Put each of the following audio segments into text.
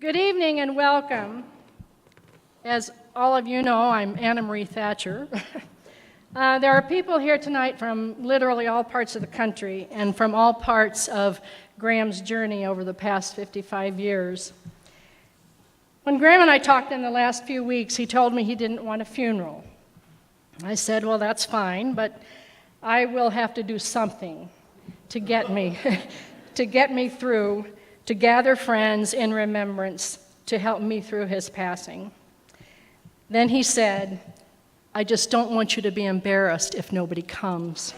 Good evening and welcome. As all of you know, I'm Anna Marie Thatcher. There are people here tonight from literally all parts of the country and from all parts of Graham's journey over the past 55 years. When Graham and I talked in the last few weeks, he told me he didn't want a funeral. I said, well, that's fine, but I will have to do something to get me, through, to gather friends in remembrance to help me through his passing. Then he said, I just don't want you to be embarrassed if nobody comes.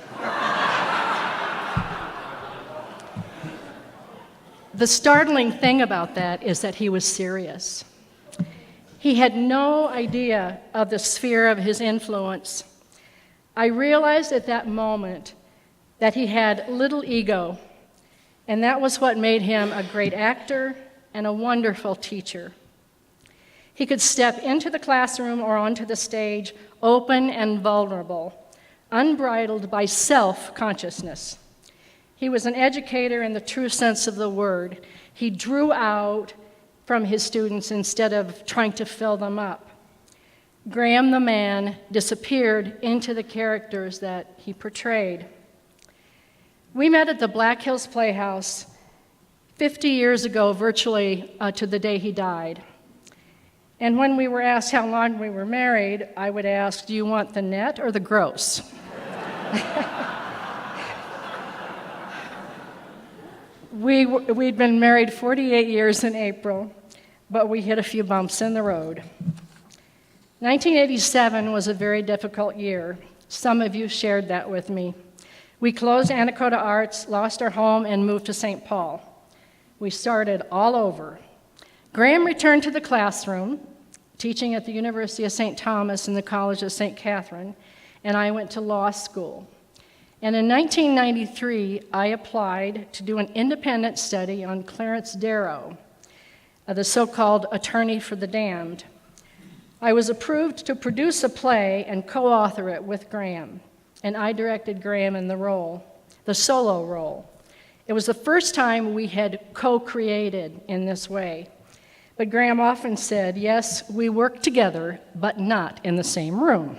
The startling thing about that is that he was serious. He had no idea of the sphere of his influence. I realized at that moment that he had little ego, and that was what made him a great actor and a wonderful teacher. He could step into the classroom or onto the stage open and vulnerable, unbridled by self-consciousness. He was an educator in the true sense of the word. He drew out from his students instead of trying to fill them up. Graham the man disappeared into the characters that he portrayed. We met at the Black Hills Playhouse 50 years ago, virtually to the day he died. And when we were asked how long we were married, I would ask, do you want the net or the gross? We'd been married 48 years in April, but we hit a few bumps in the road. 1987 was a very difficult year. Some of you shared that with me. We closed Anaconda Arts, lost our home, and moved to St. Paul. We started all over. Graham returned to the classroom, teaching at the University of St. Thomas and the College of St. Catherine, and I went to law school. And in 1993, I applied to do an independent study on Clarence Darrow, the so-called attorney for the damned. I was approved to produce a play and co-author it with Graham, and I directed Graham in the role, the solo role. It was the first time we had co-created in this way. But Graham often said, yes, we work together, but not in the same room.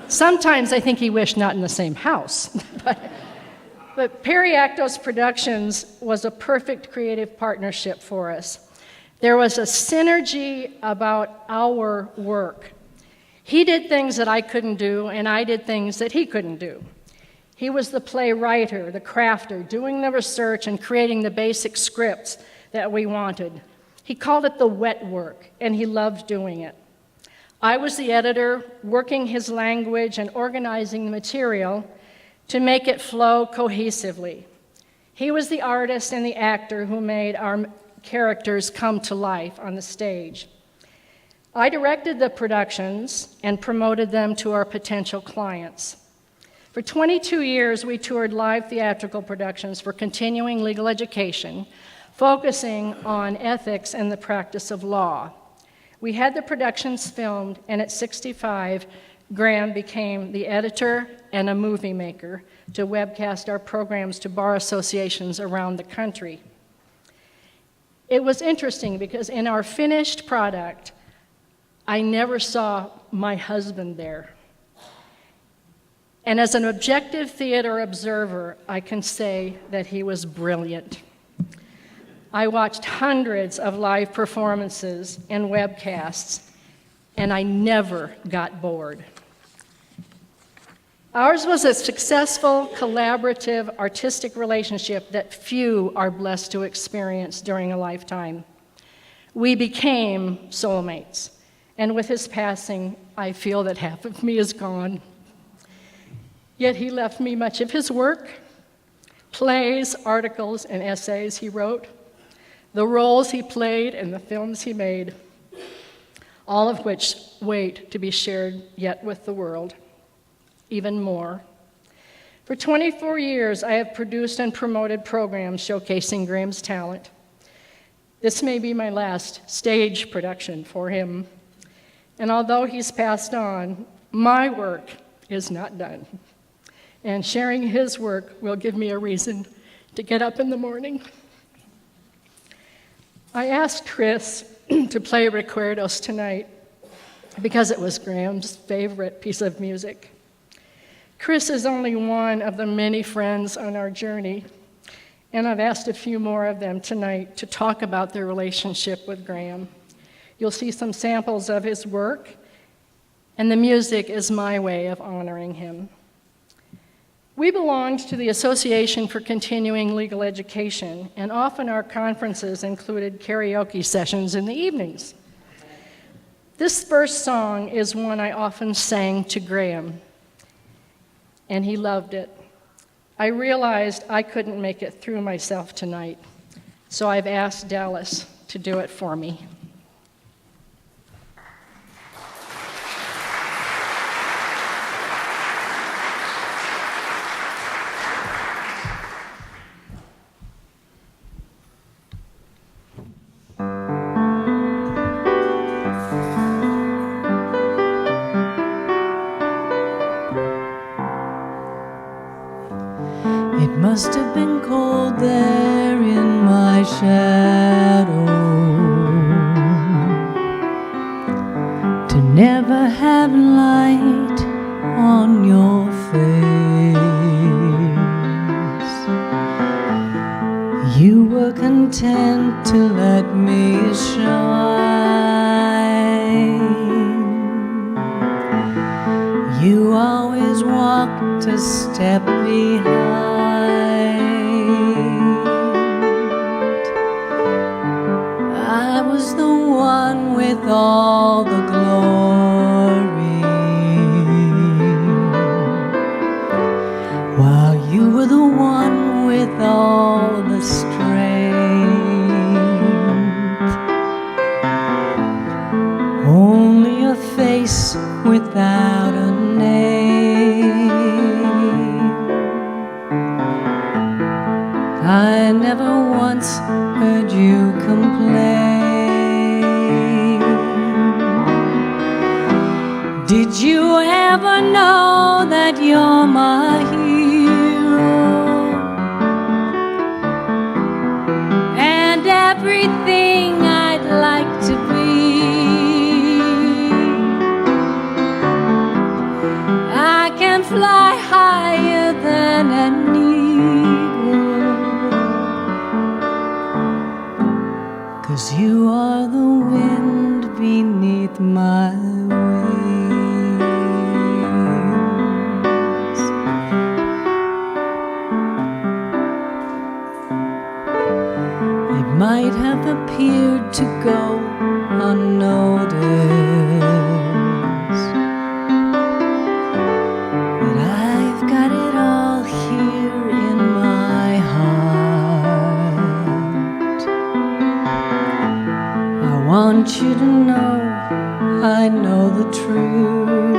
Sometimes I think he wished not in the same house. But Perry Actos Productions was a perfect creative partnership for us. There was a synergy about our work. He did things that I couldn't do, and I did things that he couldn't do. He was the playwriter, the crafter, doing the research and creating the basic scripts that we wanted. He called it the wet work, and he loved doing it. I was the editor, working his language and organizing the material to make it flow cohesively. He was the artist and the actor who made our characters come to life on the stage. I directed the productions and promoted them to our potential clients. For 22 years, we toured live theatrical productions for continuing legal education, focusing on ethics and the practice of law. We had the productions filmed, and at 65, Graham became the editor and a movie maker to webcast our programs to bar associations around the country. It was interesting because in our finished product, I never saw my husband there. And as an objective theater observer, I can say that he was brilliant. I watched hundreds of live performances and webcasts, and I never got bored. Ours was a successful, collaborative, artistic relationship that few are blessed to experience during a lifetime. We became soulmates, and with his passing, I feel that half of me is gone. Yet he left me much of his work, plays, articles, and essays he wrote, the roles he played, and the films he made, all of which wait to be shared yet with the world, even more. For 24 years, I have produced and promoted programs showcasing Graham's talent. This may be my last stage production for him, and although he's passed on, my work is not done. And sharing his work will give me a reason to get up in the morning. I asked Chris to play Recuerdos tonight because it was Graham's favorite piece of music. Chris is only one of the many friends on our journey, and I've asked a few more of them tonight to talk about their relationship with Graham. You'll see some samples of his work, and the music is my way of honoring him. We belonged to the Association for Continuing Legal Education, and often our conferences included karaoke sessions in the evenings. This first song is one I often sang to Graham, and he loved it. I realized I couldn't make it through myself tonight, so I've asked Dallas to do it for me. It must have been cold there in my shadow to never have light on your face. You were content to let me shine. You always walked a step behind. I was the one with all the glory, while you were the one with all the strength. Only a face without a name. I never once heard you complain. Did you ever know that you're my hero and everything I'd like to be? I can fly higher than an eagle, 'cause you are the wind beneath my wings. It might have appeared to go unnoticed, but I've got it all here in my heart. I want you to know I know the truth.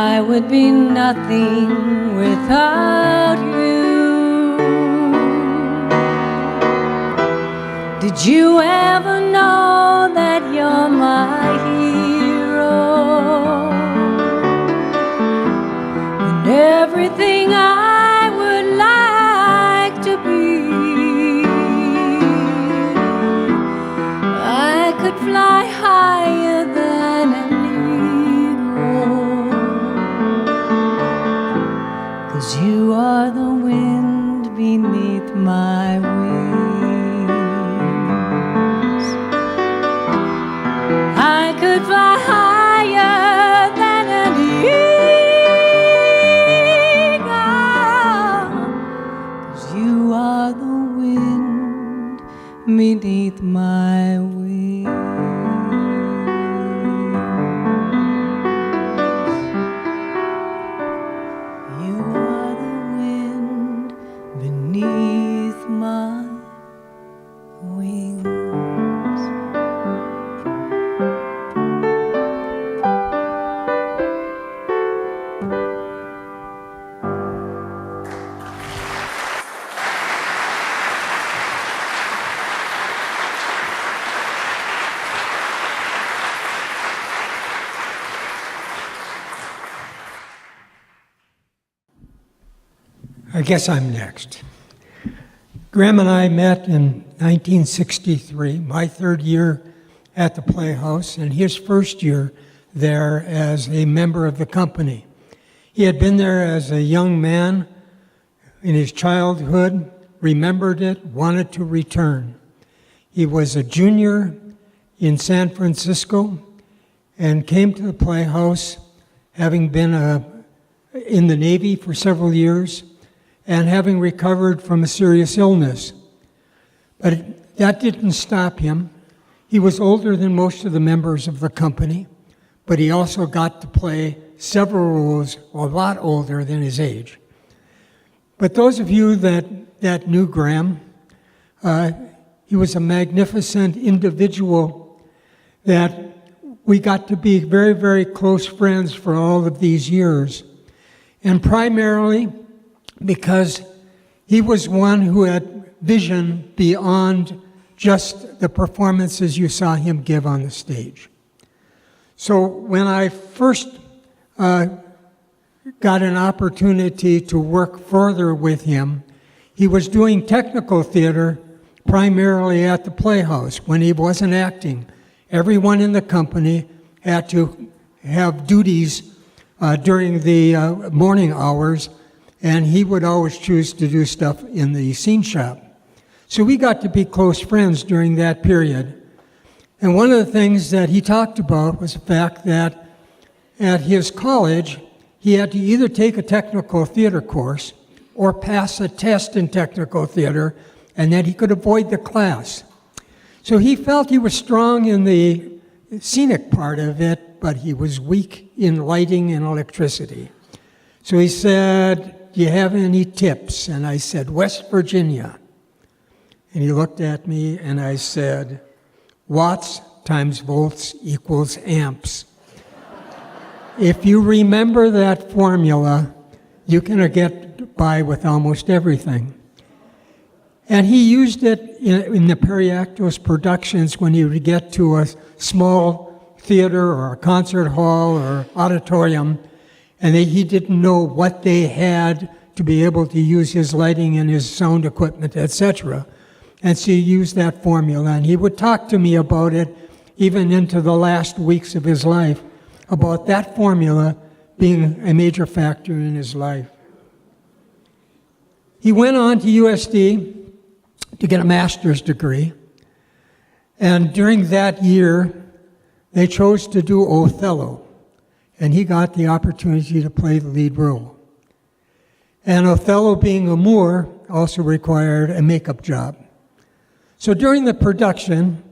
I would be nothing without you. Did you ever know that you're my hero and everything I would like to be? I could fly higher than an eagle, 'cause you are the wind beneath my wings. I could fly higher than an eagle, 'cause you are the wind beneath my wings. You are the wind beneath my wings. I guess I'm next. Graham and I met in 1963, my third year at the Playhouse, and his first year there as a member of the company. He had been there as a young man in his childhood, remembered it, wanted to return. He was a junior in San Francisco and came to the Playhouse, having been in the Navy for several years and having recovered from a serious illness. But that didn't stop him. He was older than most of the members of the company, but he also got to play several roles a lot older than his age. But those of you that that knew Graham. He was a magnificent individual that we got to be very, very close friends for all of these years. And primarily because he was one who had vision beyond just the performances you saw him give on the stage. So when I first got an opportunity to work further with him, he was doing technical theater primarily at the Playhouse when he wasn't acting. Everyone in the company had to have duties during the morning hours, and he would always choose to do stuff in the scene shop. So we got to be close friends during that period. And one of the things that he talked about was the fact that at his college, he had to either take a technical theater course or pass a test in technical theater, and then he could avoid the class. So he felt he was strong in the scenic part of it, but he was weak in lighting and electricity. So he said, "Do you have any tips?" And I said, "West Virginia." And he looked at me and I said, "Watts times volts equals amps." If you remember that formula, you can get by with almost everything. And he used it in the Periactos productions when he would get to a small theater or a concert hall or auditorium, and he didn't know what they had to be able to use his lighting and his sound equipment, etc. And so he used that formula, and he would talk to me about it even into the last weeks of his life, about that formula being a major factor in his life. He went on to USD to get a master's degree, and during that year, they chose to do Othello, and he got the opportunity to play the lead role. And Othello, being a Moor, also required a makeup job. So during the production,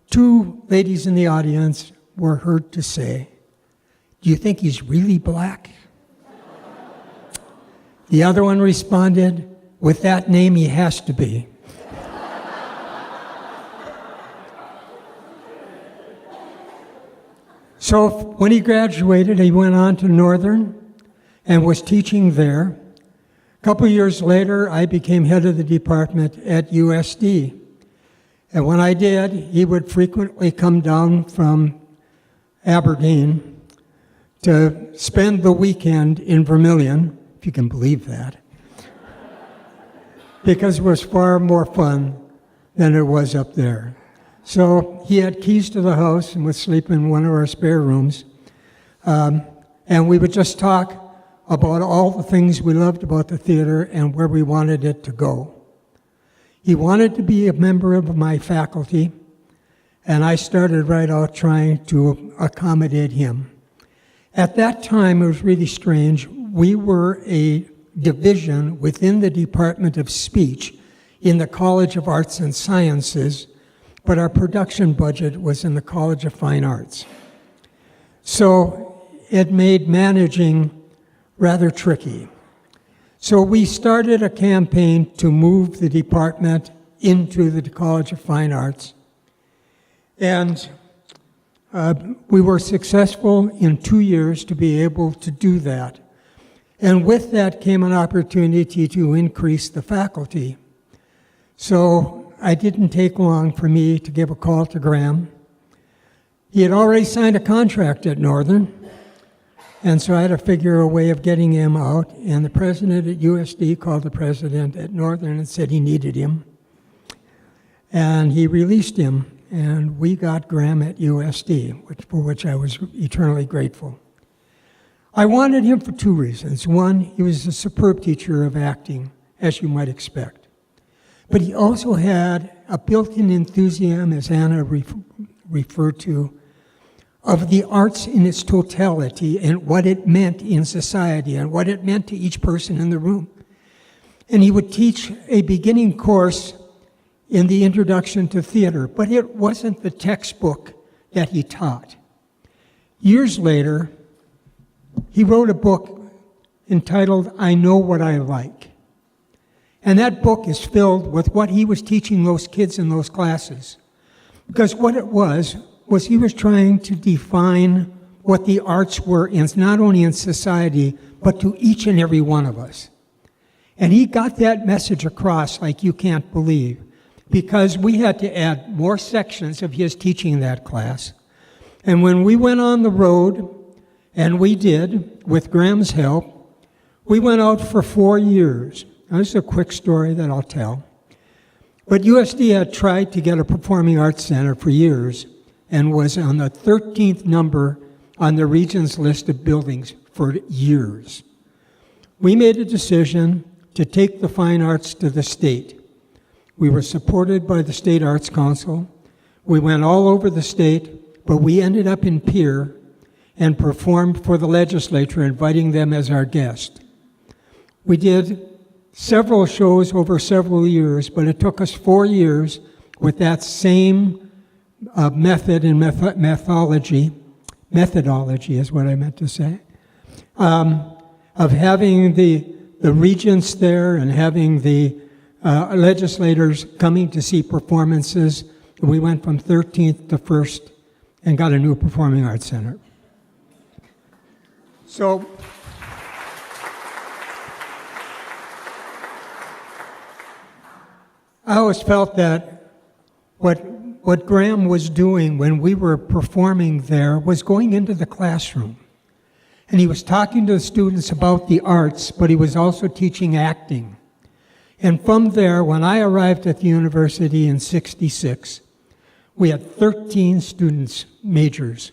two ladies in the audience were heard to say, "Do you think he's really black?" The other one responded, "With that name, he has to be." So when he graduated, he went on to Northern and was teaching there. A couple years later, I became head of the department at USD. And when I did, he would frequently come down from Aberdeen to spend the weekend in Vermilion, if you can believe that, because it was far more fun than it was up there. So he had keys to the house and would sleep in one of our spare rooms. And we would just talk about all the things we loved about the theater and where we wanted it to go. He wanted to be a member of my faculty, and I started right out trying to accommodate him. At that time, it was really strange. We were a division within the Department of Speech in the College of Arts and Sciences, but our production budget was in the College of Fine Arts. So it made managing rather tricky. So we started a campaign to move the department into the College of Fine Arts. And we were successful in 2 years to be able to do that. And with that came an opportunity to increase the faculty. So it didn't take long for me to give a call to Graham. He had already signed a contract at Northern, and so I had to figure a way of getting him out. And the president at USD called the president at Northern and said he needed him. And he released him, and we got Graham at USD, for which I was eternally grateful. I wanted him for two reasons. One, he was a superb teacher of acting, as you might expect. But he also had a built-in enthusiasm, as Anna referred to, of the arts in its totality and what it meant in society and what it meant to each person in the room. And he would teach a beginning course in the introduction to theater, but it wasn't the textbook that he taught. Years later, he wrote a book entitled I Know What I Like. And that book is filled with what he was teaching those kids in those classes. Because what it was he was trying to define what the arts were, not only in society, but to each and every one of us. And he got that message across like you can't believe, because we had to add more sections of his teaching that class. And when we went on the road, and we did, with Graham's help, we went out for 4 years. Now, this is a quick story that I'll tell. But USD had tried to get a performing arts center for years and was on the 13th number on the region's list of buildings for years. We made a decision to take the fine arts to the state. We were supported by the State Arts Council. We went all over the state, but we ended up in Pierre and performed for the legislature, inviting them as our guest. We did several shows over several years, but it took us 4 years with that same method and methodology is what I meant to say, of having the regents there and having the legislators coming to see performances. We went from 13th to 1st and got a new performing arts center. So I always felt that what Graham was doing when we were performing there was going into the classroom. And he was talking to the students about the arts, but he was also teaching acting. And from there, when I arrived at the university in '66, we had 13 students, majors.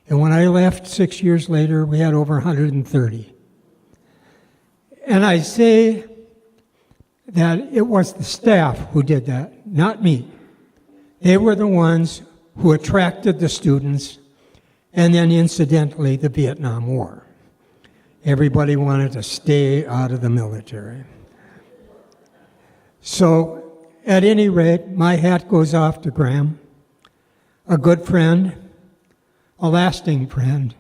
And when I left 6 years later, we had over 130. And I say that it was the staff who did that, not me. They were the ones who attracted the students, and then incidentally, the Vietnam War. Everybody wanted to stay out of the military. So, at any rate, my hat goes off to Graham, a good friend, a lasting friend,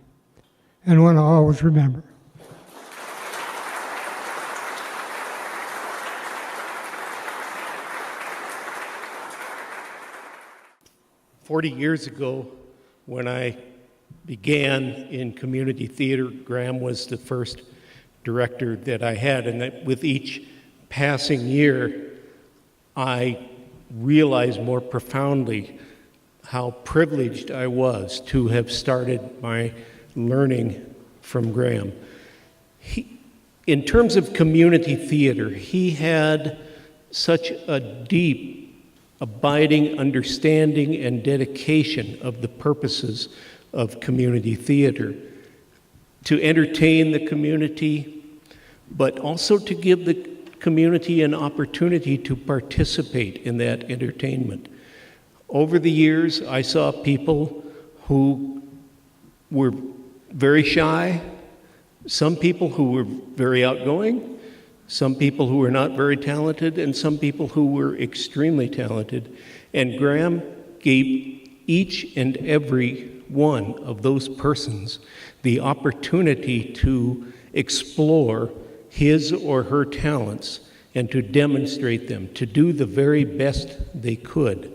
and one I'll always remember. "40 years ago, when I began in community theater, Graham was the first director that I had, and that with each passing year, I realized more profoundly how privileged I was to have started my learning from Graham. In terms of community theater, he had such a deep, abiding understanding and dedication of the purposes of community theater, to entertain the community, but also to give the community an opportunity to participate in that entertainment. Over the years, I saw people who were very shy, some people who were very outgoing, some people who were not very talented, and some people who were extremely talented. And Graham gave each and every one of those persons the opportunity to explore his or her talents and to demonstrate them, to do the very best they could.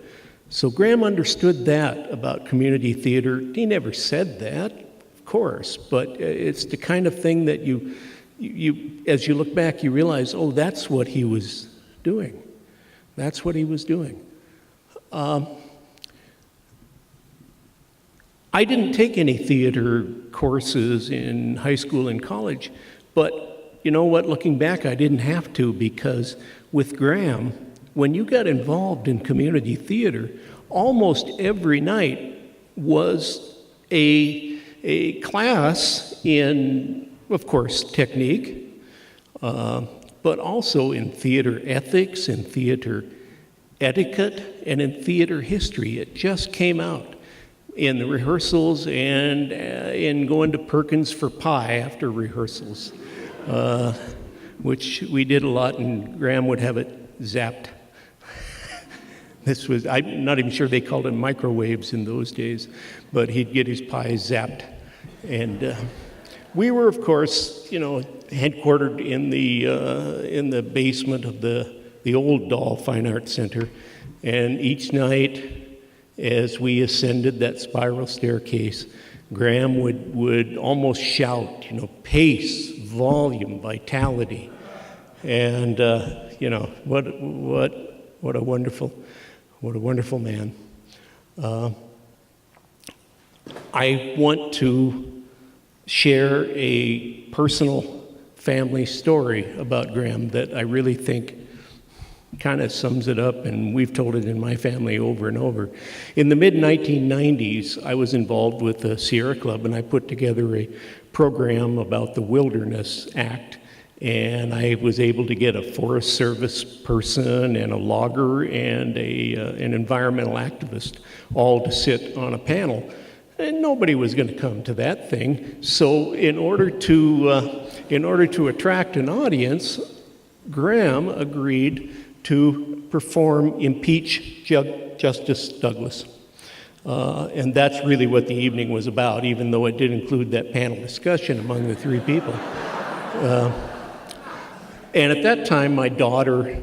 So Graham understood that about community theater. He never said that, of course, but it's the kind of thing that you as you look back, you realize, oh, that's what he was doing. That's what he was doing. I didn't take any theater courses in high school and college, but you know what, looking back, I didn't have to, because with Graham, when you got involved in community theater, almost every night was a class in, of course, technique, but also in theater ethics, in theater etiquette, and in theater history. It just came out in the rehearsals and in going to Perkins for pie after rehearsals, which we did a lot, and Graham would have it zapped. I'm not even sure they called it microwaves in those days, but he'd get his pie zapped. And We were, of course, headquartered in the basement of the old Dahl Fine Arts Center, and each night, as we ascended that spiral staircase, Graham would almost shout, pace, volume, vitality, and what a wonderful man. I want to share a personal family story about Graham that I really think kind of sums it up, and we've told it in my family over and over. In the mid-1990s, I was involved with the Sierra Club, and I put together a program about the Wilderness Act, and I was able to get a Forest Service person and a logger and an environmental activist all to sit on a panel. And nobody was going to come to that thing. So in order to attract an audience, Graham agreed to perform Impeach Justice Douglas. And that's really what the evening was about, even though it did include that panel discussion among the three people. And at that time, my daughter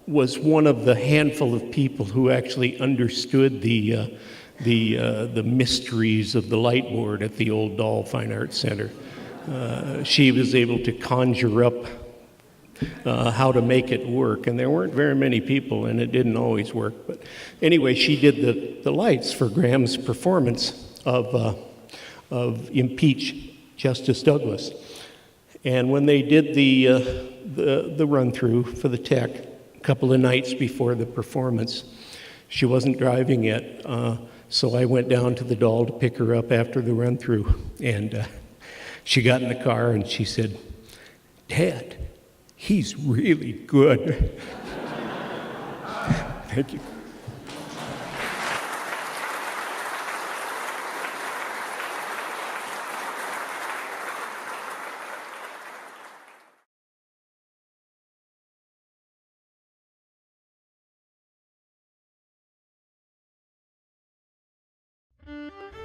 was one of the handful of people who actually understood the mysteries of the light board at the old Dahl Fine Arts Center. She was able to conjure up how to make it work, and there weren't very many people, and it didn't always work. But anyway, she did the lights for Graham's performance of Impeach Justice Douglas. And when they did the run-through for the tech a couple of nights before the performance, she wasn't driving yet. So I went down to the Dahl to pick her up after the run-through, and she got in the car and she said, "Dad, he's really good." Thank you.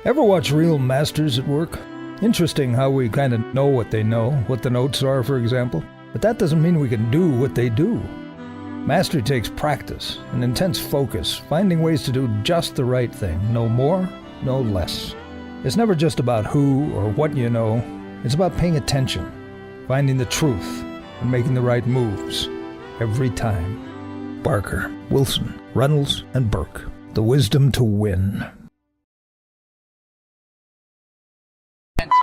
Ever watch real masters at work? Interesting how we kind of know what they know, what the notes are, for example. But that doesn't mean we can do what they do. Mastery takes practice and intense focus, finding ways to do just the right thing, no more, no less. It's never just about who or what you know. It's about paying attention, finding the truth, and making the right moves. Every time. Barker, Wilson, Reynolds, and Burke. The wisdom to win.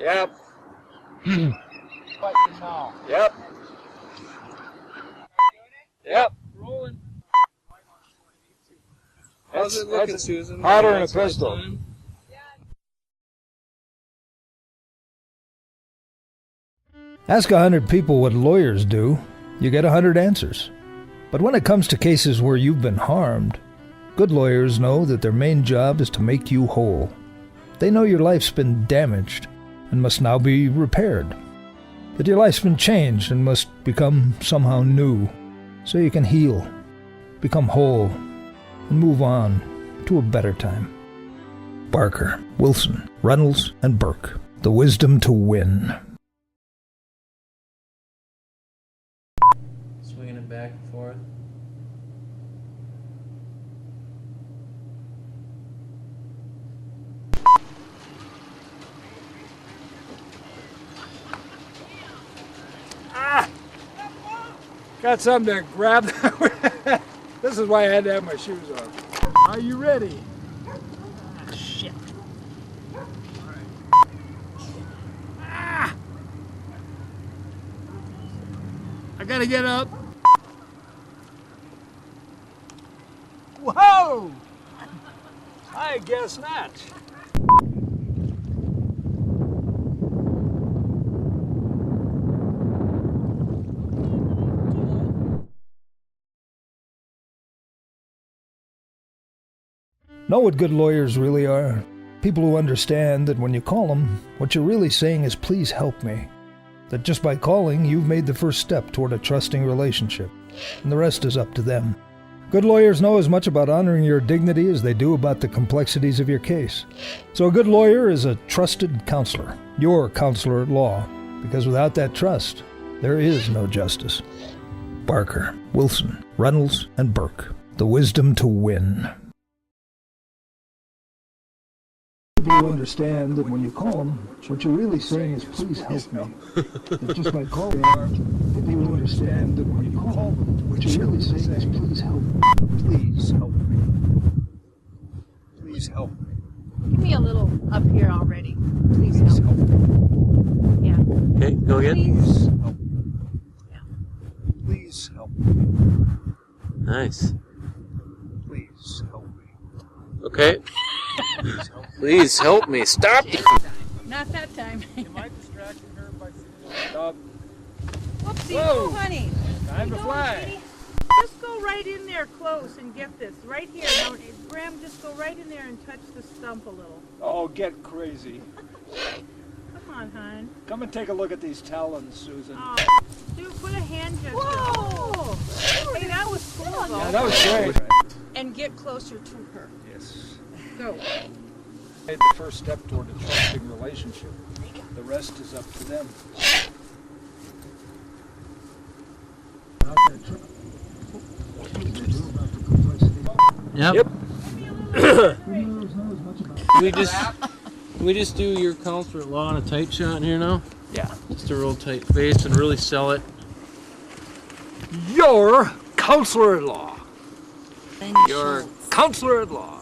Yep. Yep. Yep. Rolling. How's it looking, Susan? Hotter than a pistol. Ask 100 people what lawyers do, you get 100 answers. But when it comes to cases where you've been harmed, good lawyers know that their main job is to make you whole. They know your life's been damaged and must now be repaired. That your life's been changed and must become somehow new, so you can heal, become whole, and move on to a better time. Barker, Wilson, Reynolds, and Burke. The wisdom to win. Swinging it back and forth. Got something to grab. This is why I had to have my shoes on. Are you ready? Shit. I gotta get up. Whoa! I guess not. Know what good lawyers really are? People who understand that when you call them, what you're really saying is, please help me. That just by calling, you've made the first step toward a trusting relationship, and the rest is up to them. Good lawyers know as much about honoring your dignity as they do about the complexities of your case. So a good lawyer is a trusted counselor, your counselor at law, because without that trust, there is no justice. Barker, Wilson, Reynolds, and Burke. The wisdom to win. People understand that when you call them, what you're really saying is, please help me. That just by calling them, people understand that when you call them, what you're really saying is, please help me. Please help me. Please help me. Give me a little up here already. Please help. Yeah. Okay, go again. Please. Help me. Please help me. Nice. Please help me. Okay. Please help me. Stop. Not that time. Am I distracting her by sitting on Whoopsie. Whoa. Oh, honey. Time to You know, fly. sweetie, just go right in there close and get this. Right here. Now, Graham, just go right in there and touch the stump a little. Oh, get crazy. Come on, hon. Come and take a look at these talons, Susan. Oh, dude, put a hand gesture. Whoa! Hey, that was cool, though. Yeah, that was great. And get closer to her. Yes. Go. Made the first step toward a trusting relationship. The rest is up to them. Yep. we just do your counselor at law in a tight shot in here now? Yeah. Just a real tight face and really sell it. Your counselor at law. Your counselor at law.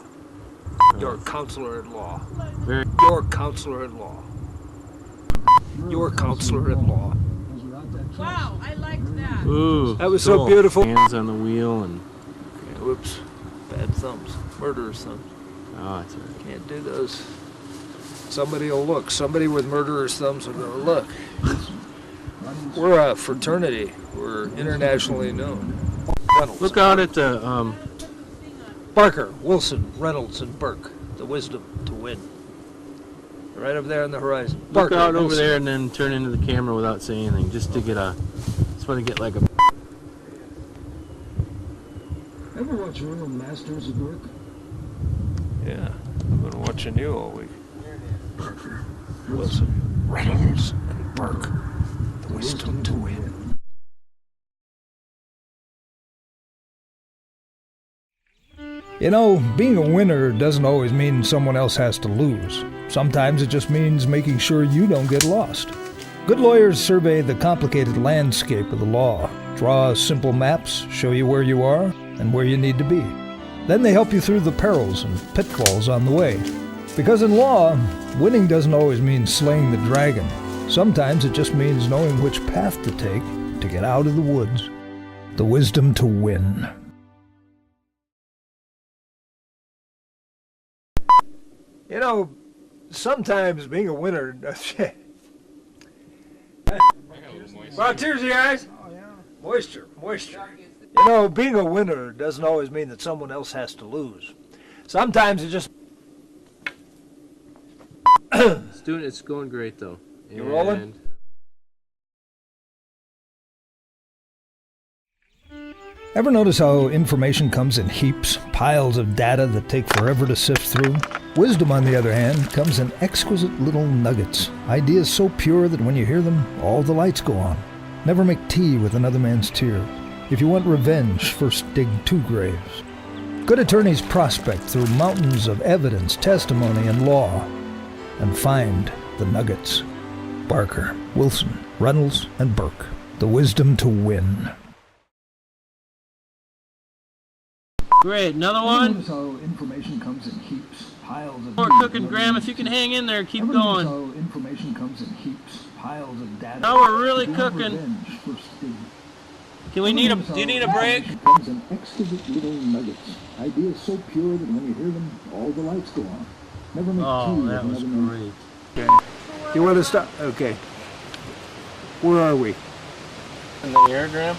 Your counselor at law. Very Your counselor at law. Your counselor at law. Wow, I liked that. Ooh. That was so cool. beautiful. Hands on the wheel and Whoops. Bad thumbs. Murderer's thumbs. oh, that's all right. Can't do those. Somebody will look. Somebody with murderer's thumbs will go, look. We're a fraternity. We're internationally known. Reynolds. Look out at the Barker, Wilson, Reynolds, and Burke. The wisdom to win. Right up there on the horizon. look Barker, out over Wilson. there and then turn into the camera without saying anything, just to get like a Ever watch Real Masters of Work? Yeah, I've been watching you all week. Barker, Wilson, Reynolds, and Burke. The wisdom to win. You know, being a winner doesn't always mean someone else has to lose. Sometimes it just means making sure you don't get lost. Good lawyers survey the complicated landscape of the law, draw simple maps, show you where you are and where you need to be. Then they help you through the perils and pitfalls on the way. Because in law, winning doesn't always mean slaying the dragon. Sometimes it just means knowing which path to take to get out of the woods. The wisdom to win. You know, sometimes being a winner. Brought tears to your eyes? Oh, yeah. Moisture. You know, being a winner doesn't always mean that someone else has to lose. Sometimes it just. It's going great though. You rolling? Ever notice how information comes in heaps, piles of data that take forever to sift through? Wisdom, on the other hand, comes in exquisite little nuggets. Ideas so pure that when you hear them, all the lights go on. Never make tea with another man's tears. If you want revenge, first dig 2 graves. Good attorneys prospect through mountains of evidence, testimony, and law, and find the nuggets. Barker, Wilson, Reynolds, and Burke. The wisdom to win. Great, another one. Notice how information comes in heaps, piles of. More cooking, Graham. If you can hang in there, keep Ever notice going. how information comes in heaps, piles of data. Now we're really If you want cooking. revenge, first dig. Do you need a break? Information comes in exquisite little nuggets. Ideas so pure that when you hear them, all the lights go on. Never make tea Oh, with that was another man. great. You want to stop? Okay. Where are we? In the air, Graham?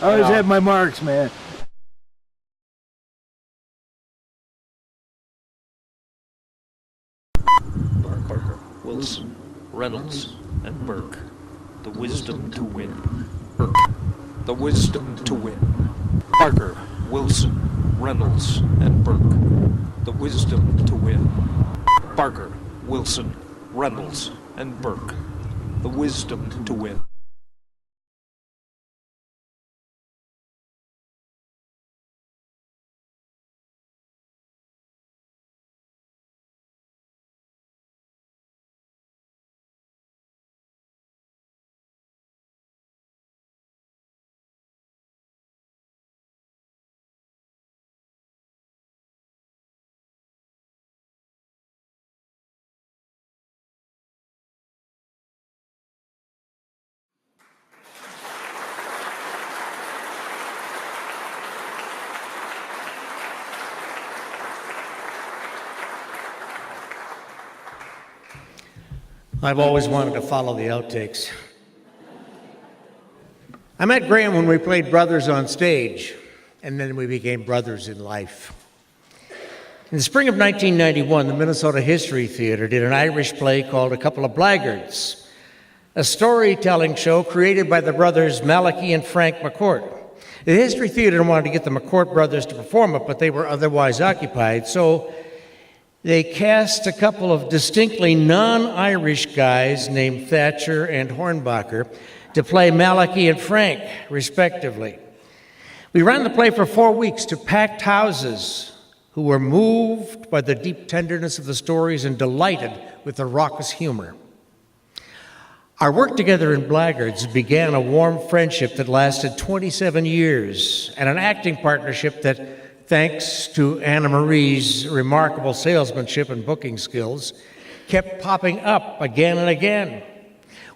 I always have my marks, man. Barker, Wilson, Reynolds, and Burke. The wisdom to win. Burke. The wisdom to win. Parker, Wilson, Reynolds, and Burke. The wisdom to win. Parker, Wilson, Reynolds, and Burke. The wisdom to win. I've always wanted to follow the outtakes. I met Graham when we played brothers on stage, and then we became brothers in life. In the spring of 1991, the Minnesota History Theater did an Irish play called A Couple of Blackguards, a storytelling show created by the brothers Malachi and Frank McCourt. The History Theater wanted to get the McCourt brothers to perform it, but they were otherwise occupied, so they cast a couple of distinctly non-Irish guys named Thatcher and Hornbacher to play Malachi and Frank, respectively. We ran the play for 4 weeks to packed houses who were moved by the deep tenderness of the stories and delighted with the raucous humor. Our work together in Blackguards began a warm friendship that lasted 27 years and an acting partnership that, thanks to Anna Marie's remarkable salesmanship and booking skills, kept popping up again and again.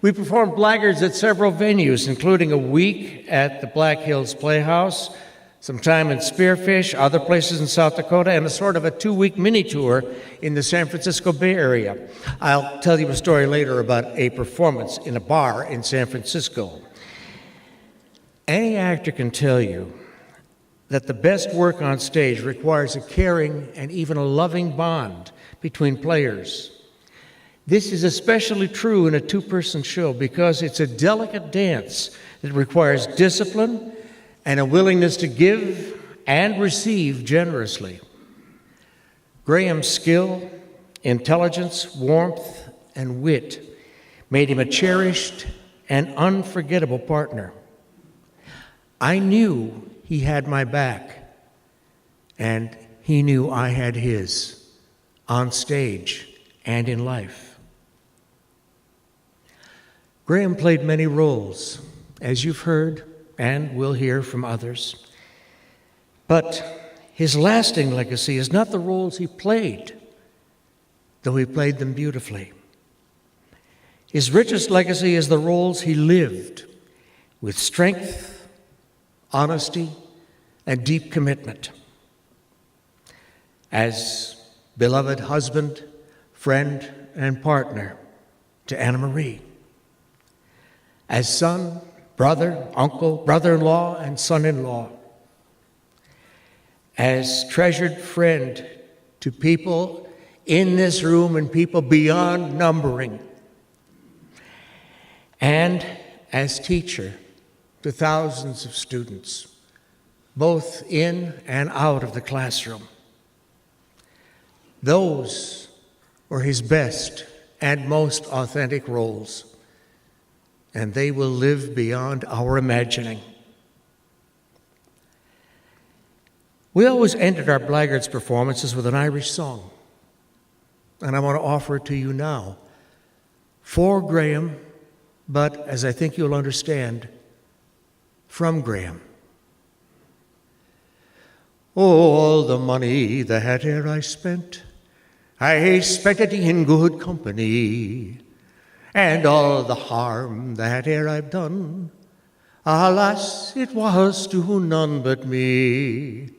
We performed Blackguards at several venues, including a week at the Black Hills Playhouse, some time in Spearfish, other places in South Dakota, and a sort of a 2-week mini-tour in the San Francisco Bay Area. I'll tell you a story later about a performance in a bar in San Francisco. Any actor can tell you that the best work on stage requires a caring and even a loving bond between players. This is especially true in a two-person show because it's a delicate dance that requires discipline and a willingness to give and receive generously. Graham's skill, intelligence, warmth, and wit made him a cherished and unforgettable partner. I knew he had my back, and he knew I had his, on stage and in life. Graham played many roles, as you've heard and will hear from others. But his lasting legacy is not the roles he played, though he played them beautifully. His richest legacy is the roles he lived with strength, honesty, and deep commitment. As beloved husband, friend, and partner to Anna Marie. As son, brother, uncle, brother-in-law, and son-in-law. As treasured friend to people in this room and people beyond numbering. And as teacher to thousands of students, both in and out of the classroom. Those were his best and most authentic roles, and they will live beyond our imagining. We always ended our Blackguards performances with an Irish song, and I want to offer it to you now. For Graham, but as I think you'll understand, from Graham. All the money that e'er I spent it in good company, and all the harm that e'er I've done, alas, it was to none but me.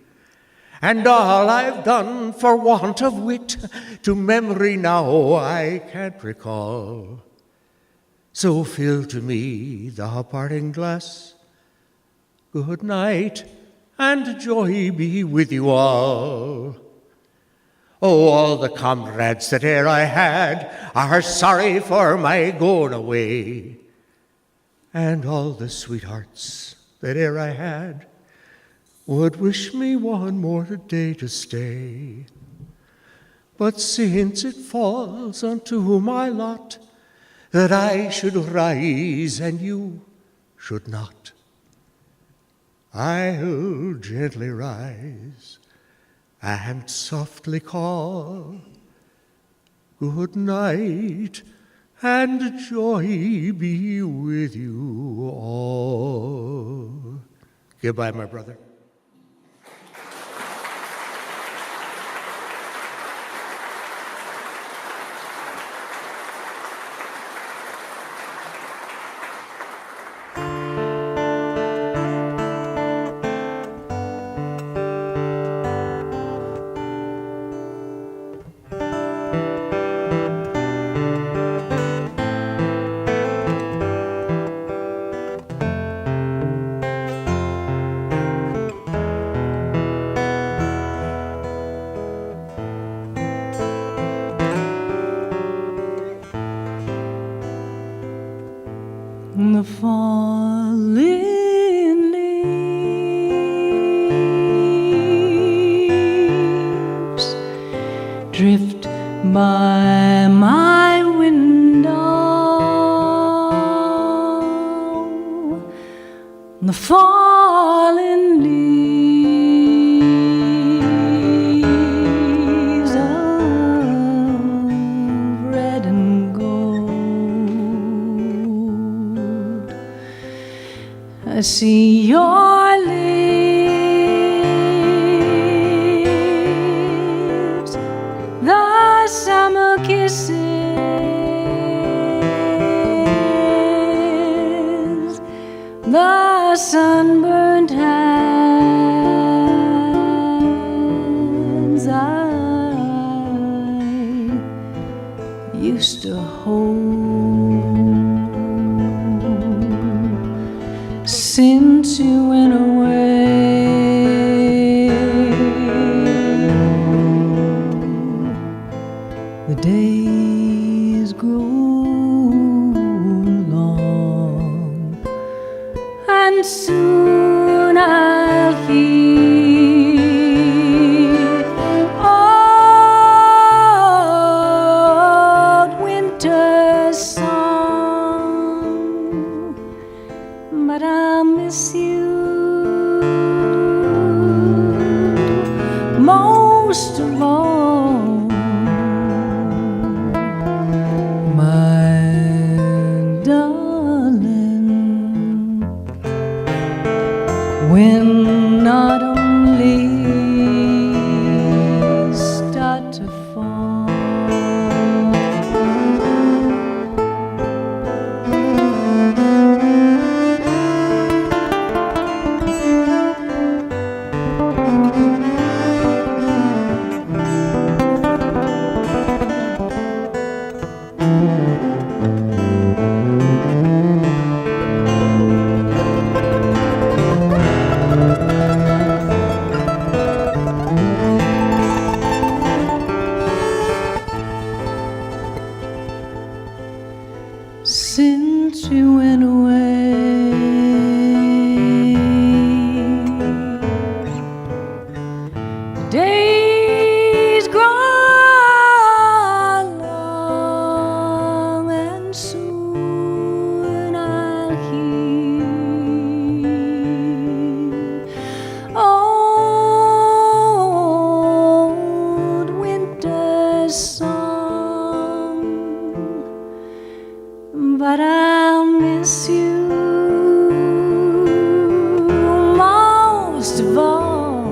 And all I've done for want of wit, to memory now I can't recall. So fill to me the parting glass. Good night, and joy be with you all. Oh, all the comrades that e'er I had are sorry for my going away. And all the sweethearts that e'er I had would wish me one more day to stay. But since it falls unto my lot that I should rise and you should not, I'll gently rise and softly call, good night, and joy be with you all. Goodbye, my brother. The falling leaves drift by my window. The falling leaves of red and gold. I see your lips, the summer kisses, the sunburned hands I used to hold. Since you went away, the days grow long, and soon I'll hear old winter's song, but I'll miss you most of all, my darling. When autumn leaves start to fall, since you went away, the days grow long, and soon I'll hear old winter's song, but I'll miss you most of all,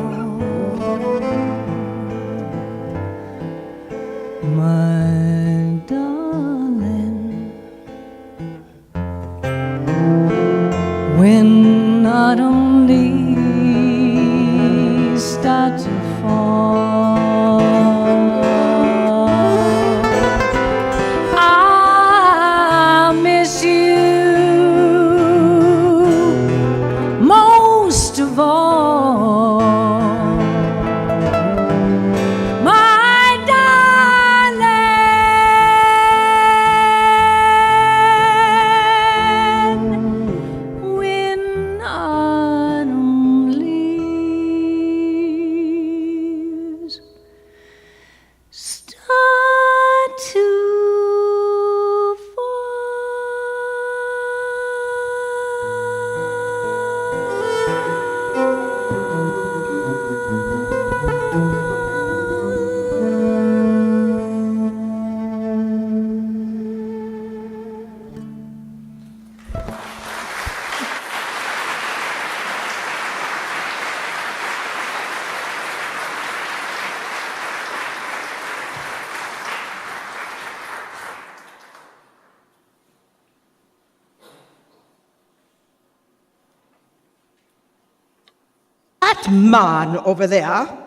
man over there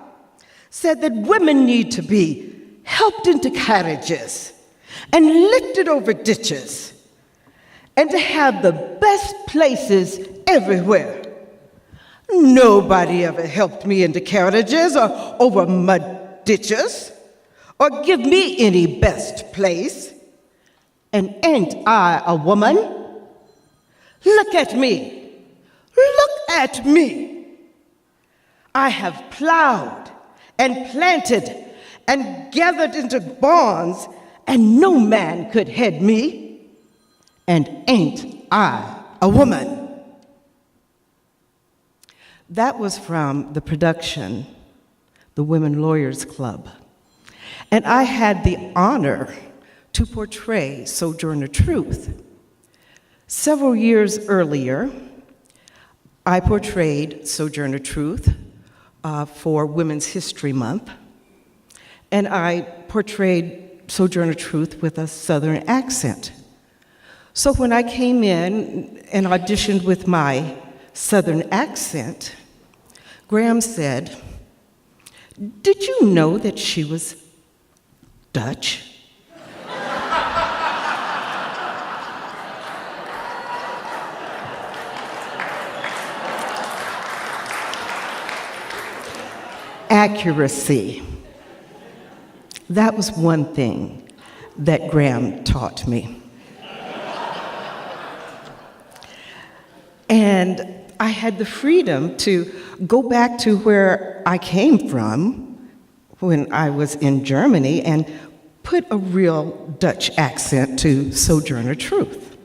said that women need to be helped into carriages and lifted over ditches and to have the best places everywhere. Nobody ever helped me into carriages or over mud ditches or give me any best place. And ain't I a woman? Look at me. Look at me. I have plowed and planted and gathered into barns, and no man could head me. And ain't I a woman? That was from the production, the Women Lawyers Club. And I had the honor to portray Sojourner Truth. Several years earlier, I portrayed Sojourner Truth for Women's History Month, and I portrayed Sojourner Truth with a Southern accent. So when I came in and auditioned with my Southern accent, Graham said, "Did you know that she was Dutch?" Accuracy. That was one thing that Graham taught me. And I had the freedom to go back to where I came from when I was in Germany and put a real Dutch accent to Sojourner Truth.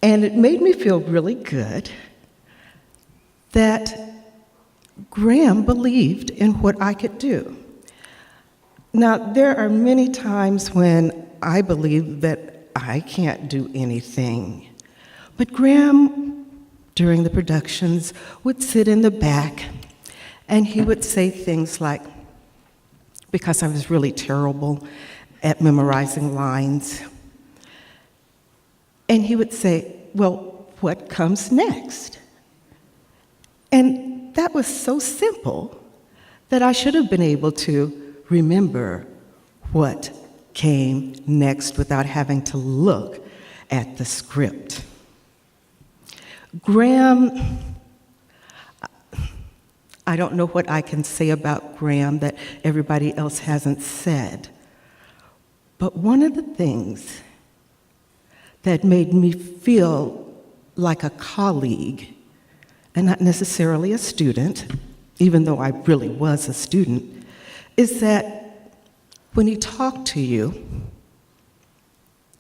And it made me feel really good that Graham believed in what I could do. Now, there are many times when I believe that I can't do anything. But Graham, during the productions, would sit in the back and he would say things like, because I was really terrible at memorizing lines, and he would say, "Well, what comes next?" And that was so simple that I should have been able to remember what came next without having to look at the script. Graham, I don't know what I can say about Graham that everybody else hasn't said, but one of the things that made me feel like a colleague and not necessarily a student, even though I really was a student, is that when he talked to you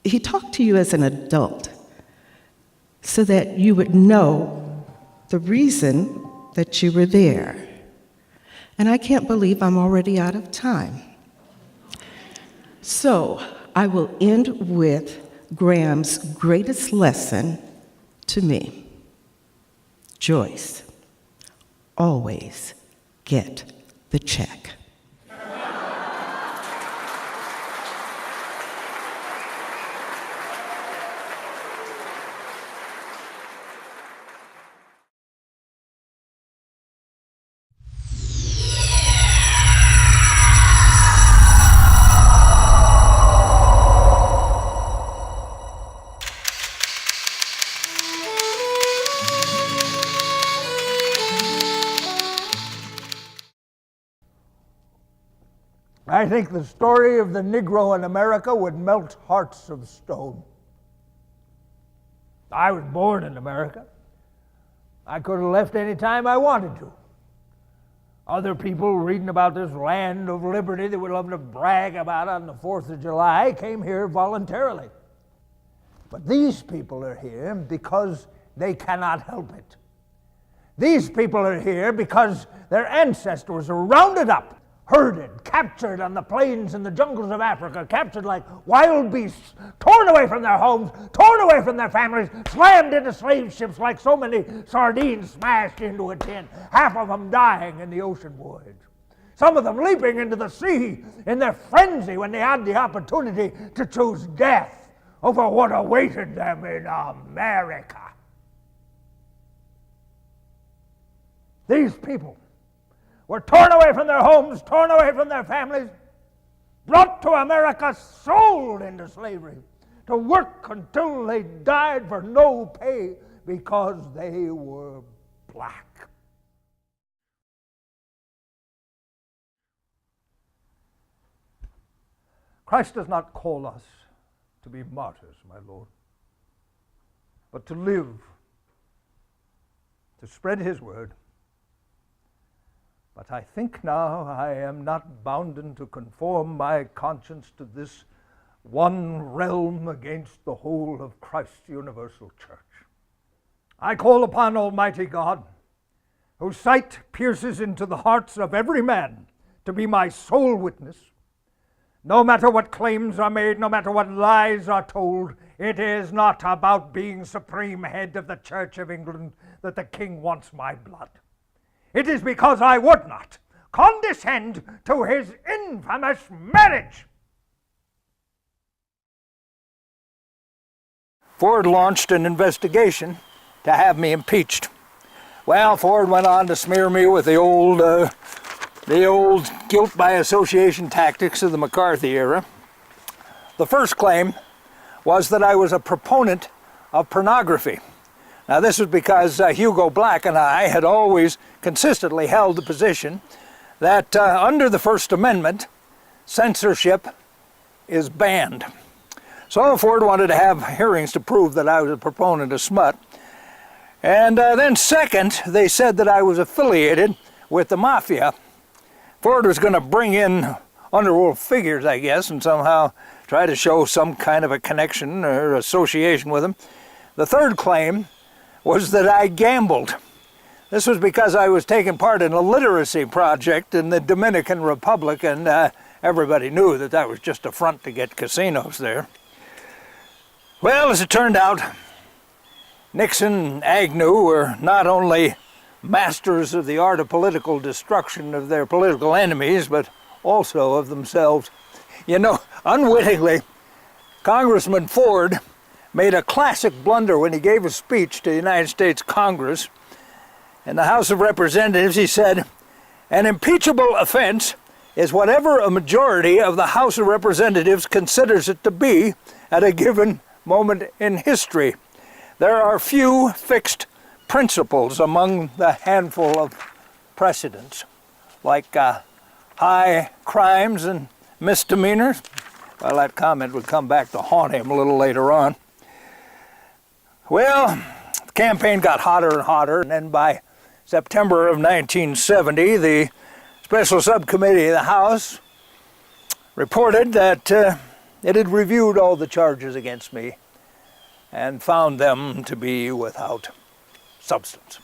as an adult so that you would know the reason that you were there. And I can't believe I'm already out of time. So I will end with Graham's greatest lesson to me. Joyce, always get the check. I think the story of the Negro in America would melt hearts of stone. I was born in America. I could have left any time I wanted to. Other people reading about this land of liberty that we love to brag about on the 4th of July came here voluntarily. But these people are here because they cannot help it. These people are here because their ancestors were rounded up, herded, captured on the plains and the jungles of Africa, captured like wild beasts, torn away from their homes, torn away from their families, slammed into slave ships like so many sardines smashed into a tin, half of them dying in the ocean voyage. Some of them leaping into the sea in their frenzy when they had the opportunity to choose death over what awaited them in America. These people were torn away from their homes, torn away from their families, brought to America, sold into slavery, to work until they died for no pay because they were black. Christ does not call us to be martyrs, my Lord, but to live, to spread his word. But I think now I am not bounden to conform my conscience to this one realm against the whole of Christ's universal church. I call upon Almighty God, whose sight pierces into the hearts of every man, to be my sole witness. No matter what claims are made, no matter what lies are told, it is not about being supreme head of the Church of England that the King wants my blood. It is because I would not condescend to his infamous marriage. Ford launched an investigation to have me impeached. Well, Ford went on to smear me with the old guilt by association tactics of the McCarthy era. The first claim was that I was a proponent of pornography. Now, this was because Hugo Black and I had always consistently held the position that under the First Amendment, censorship is banned. So Ford wanted to have hearings to prove that I was a proponent of smut. And then second, they said that I was affiliated with the mafia. Ford was going to bring in underworld figures, I guess, and somehow try to show some kind of a connection or association with them. The third claim was that I gambled. This was because I was taking part in a literacy project in the Dominican Republic, and everybody knew that that was just a front to get casinos there. Well, as it turned out, Nixon and Agnew were not only masters of the art of political destruction of their political enemies, but also of themselves. You know, unwittingly, Congressman Ford made a classic blunder when he gave a speech to the United States Congress. In the House of Representatives, he said, "An impeachable offense is whatever a majority of the House of Representatives considers it to be at a given moment in history. There are few fixed principles among the handful of precedents, like high crimes and misdemeanors." Well, that comment would come back to haunt him a little later on. Well, the campaign got hotter and hotter, and then by September of 1970, the Special Subcommittee of the House reported that it had reviewed all the charges against me and found them to be without substance.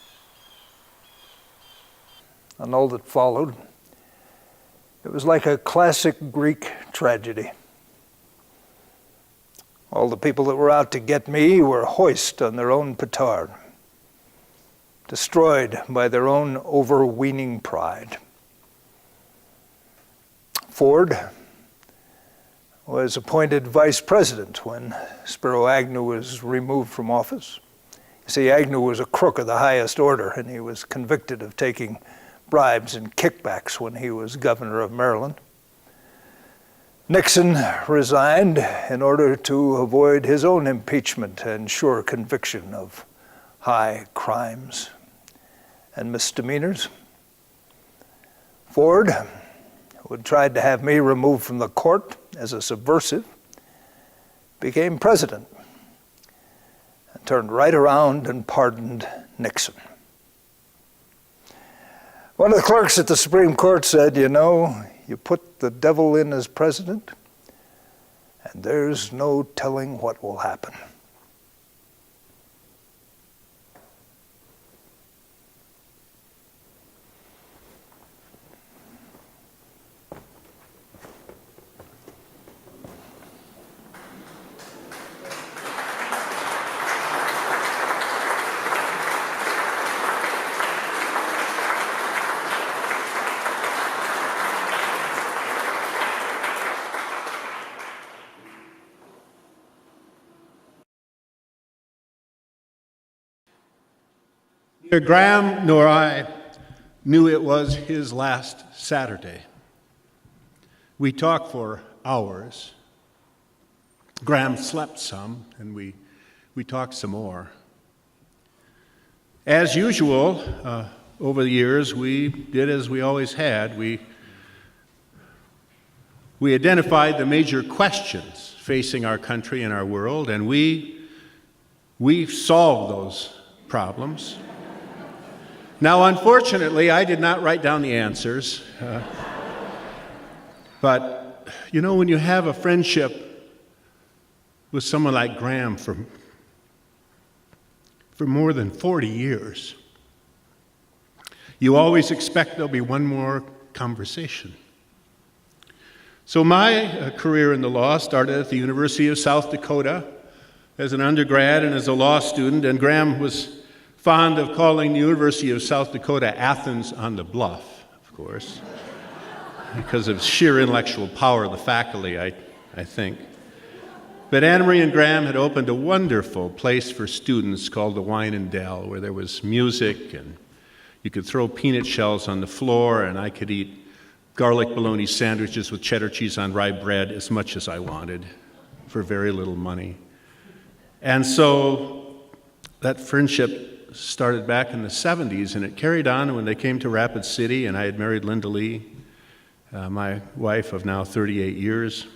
And all that followed, it was like a classic Greek tragedy. All the people that were out to get me were hoist on their own petard, destroyed by their own overweening pride. Ford was appointed vice president when Spiro Agnew was removed from office. You see, Agnew was a crook of the highest order, and he was convicted of taking bribes and kickbacks when he was governor of Maryland. Nixon resigned in order to avoid his own impeachment and sure conviction of high crimes and misdemeanors. Ford, who had tried to have me removed from the court as a subversive, became president and turned right around and pardoned Nixon. One of the clerks at the Supreme Court said, "You know, you put the devil in as president, and there's no telling what will happen." Neither Graham nor I knew it was his last Saturday. We talked for hours. Graham slept some, and we talked some more. As usual, over the years, we did as we always had. We identified the major questions facing our country and our world, and we solved those problems. Now, unfortunately, I did not write down the answers. But, you know, when you have a friendship with someone like Graham for more than 40 years, you always expect there'll be one more conversation. So my career in the law started at the University of South Dakota as an undergrad and as a law student, and Graham was fond of calling the University of South Dakota Athens on the Bluff, of course, because of sheer intellectual power of the faculty, I think. But Anna Marie and Graham had opened a wonderful place for students called the Wine and Dell, where there was music and you could throw peanut shells on the floor, and I could eat garlic bologna sandwiches with cheddar cheese on rye bread as much as I wanted for very little money. And so that friendship started back in the 70s, and it carried on when they came to Rapid City, and I had married Linda Lee, my wife of now 38 years.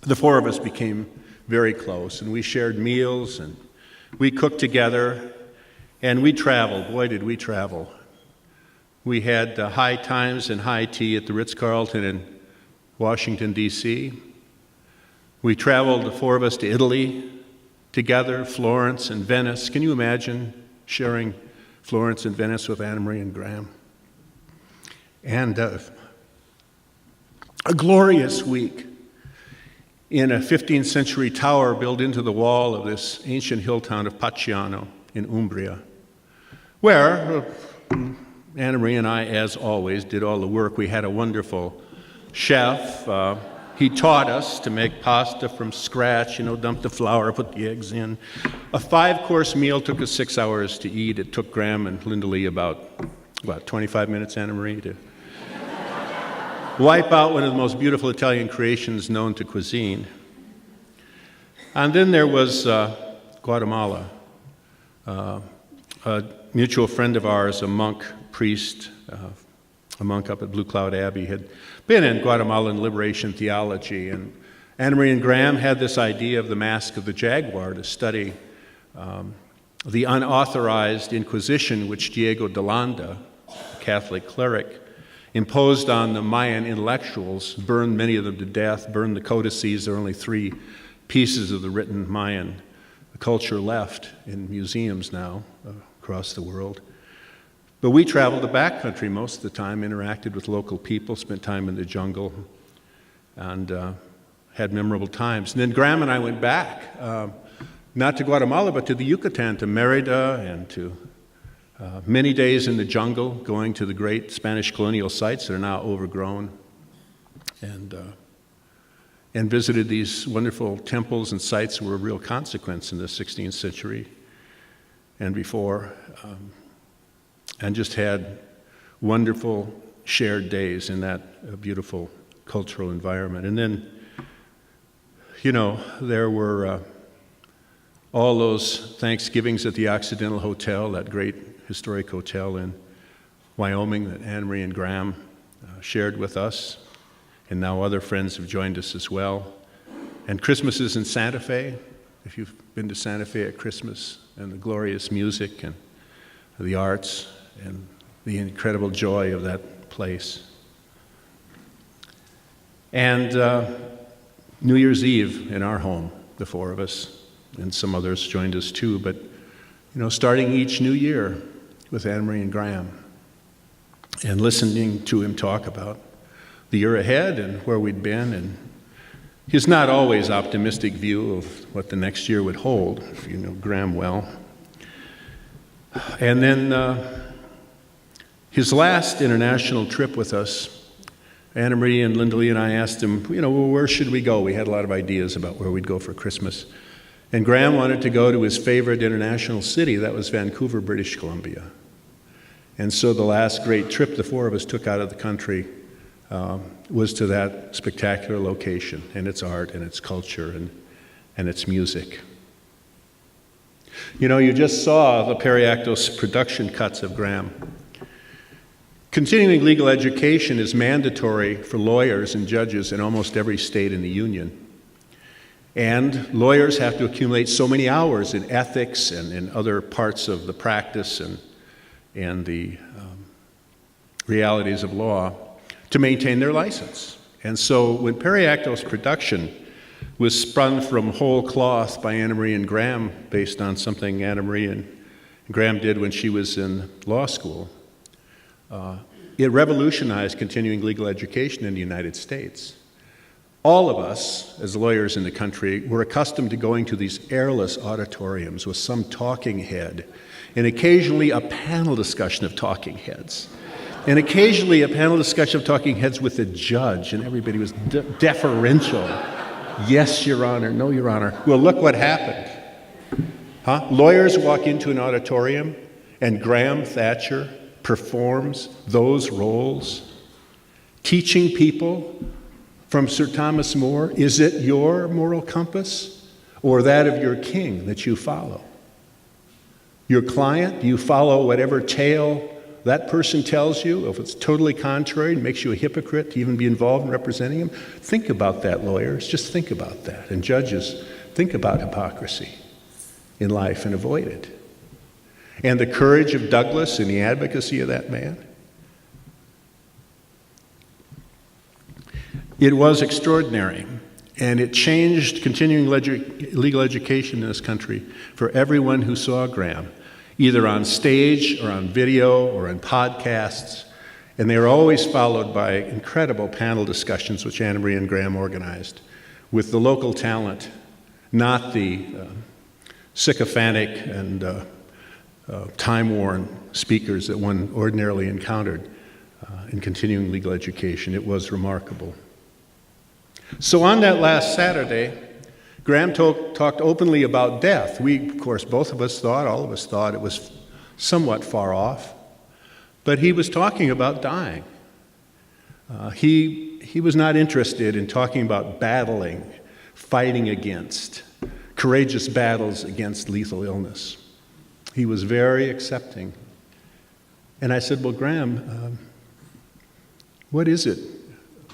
The four of us became very close, and we shared meals, and we cooked together, and we traveled. Boy, did we travel. We had high times and high tea at the Ritz-Carlton in Washington, D.C. We traveled, the four of us, to Italy together, Florence and Venice. Can you imagine sharing Florence and Venice with Anna Marie and Graham? And a glorious week in a 15th century tower built into the wall of this ancient hill town of Pacciano in Umbria, where Anna Marie and I, as always, did all the work. We had a wonderful chef. He taught us to make pasta from scratch, dump the flour, put the eggs in. A 5-course meal took us 6 hours to eat. It took Graham and Linda Lee about 25 minutes, Anna Marie, to wipe out one of the most beautiful Italian creations known to cuisine. And then there was Guatemala. A mutual friend of ours, a monk, priest, a monk up at Blue Cloud Abbey, had been in Guatemalan liberation theology, and Anna Marie and Graham had this idea of the Mask of the Jaguar to study the unauthorized inquisition which Diego de Landa, a Catholic cleric, imposed on the Mayan intellectuals, burned many of them to death, burned the codices. There are only 3 pieces of the written Mayan culture left in museums now across the world. But we traveled the backcountry most of the time, interacted with local people, spent time in the jungle, and had memorable times. And then Graham and I went back, not to Guatemala, but to the Yucatan, to Merida, and to many days in the jungle, going to the great Spanish colonial sites that are now overgrown, and visited these wonderful temples and sites that were of real consequence in the 16th century and before. And just had wonderful shared days in that beautiful cultural environment. And then, there were all those Thanksgivings at the Occidental Hotel, that great historic hotel in Wyoming that Anna Marie and Graham shared with us, and now other friends have joined us as well. And Christmases in Santa Fe, if you've been to Santa Fe at Christmas, and the glorious music and the arts, and the incredible joy of that place. And New Year's Eve in our home, the four of us, and some others joined us too, but starting each new year with Anna Marie and Graham, and listening to him talk about the year ahead and where we'd been, and his not always optimistic view of what the next year would hold, if you know Graham well. And then his last international trip with us, Anna Marie and Linda Lee and I asked him, where should we go? We had a lot of ideas about where we'd go for Christmas. And Graham wanted to go to his favorite international city, that was Vancouver, British Columbia. And so the last great trip the four of us took out of the country was to that spectacular location, and its art and its culture and its music. You know, you just saw the Periactos production cuts of Graham. Continuing legal education is mandatory for lawyers and judges in almost every state in the Union. And lawyers have to accumulate so many hours in ethics and in other parts of the practice and the realities of law to maintain their license. And so when Periactos production was spun from whole cloth by Anna Marie and Graham based on something Anna Marie and Graham did when she was in law school, it revolutionized continuing legal education in the United States. All of us, as lawyers in the country, were accustomed to going to these airless auditoriums with some talking head, and occasionally a panel discussion of talking heads, and occasionally a panel discussion of talking heads with a judge, and everybody was deferential. Yes, Your Honor. No, Your Honor. Well, look what happened. Lawyers walk into an auditorium, and Graham Thatcher performs those roles, teaching people from Sir Thomas More, is it your moral compass or that of your king that you follow? Your client, do you follow whatever tale that person tells you? If it's totally contrary and makes you a hypocrite to even be involved in representing him, think about that, lawyers. Just think about that. And judges, think about hypocrisy in life and avoid it. And the courage of Douglas and the advocacy of that man. It was extraordinary, and it changed continuing legal education in this country for everyone who saw Graham, either on stage or on video or in podcasts, and they were always followed by incredible panel discussions which Anna Marie and Graham organized with the local talent, not the sycophantic and time-worn speakers that one ordinarily encountered in continuing legal education. It was remarkable. So on that last Saturday, Graham talked openly about death. We, of course, all of us thought it was somewhat far off, but he was talking about dying. He was not interested in talking about battling, fighting against, courageous battles against lethal illness. He was very accepting. And I said, well, Graham, what is it?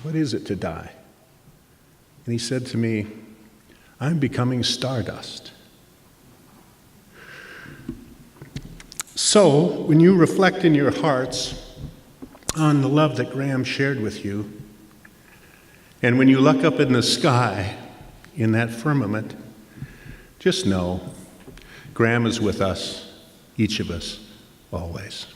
What is it to die? And he said to me, I'm becoming stardust. So, when you reflect in your hearts on the love that Graham shared with you, and when you look up in the sky in that firmament, just know Graham is with us, each of us, always.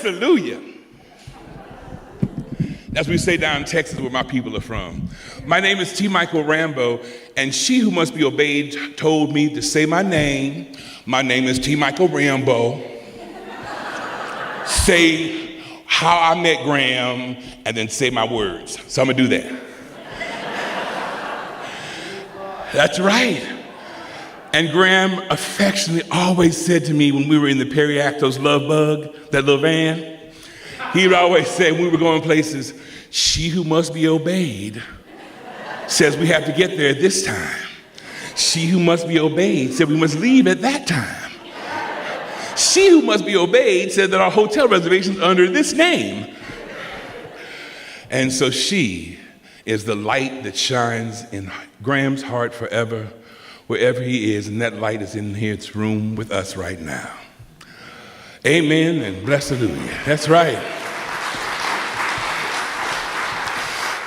Hallelujah. As we say down in Texas, where my people are from. My name is T. Michael Rambo, and she who must be obeyed told me to say my name. My name is T. Michael Rambo. Say how I met Graham and then say my words. So I'm gonna do that. That's right. And Graham affectionately always said to me when we were in the Perry Actos Love Bug, that little van, he would always say when we were going places, she who must be obeyed says we have to get there at this time. She who must be obeyed said we must leave at that time. She who must be obeyed said that our hotel reservation's under this name. And so she is the light that shines in Graham's heart forever, wherever he is, and that light is in his room with us right now. Amen and bless hallelujah. That's right.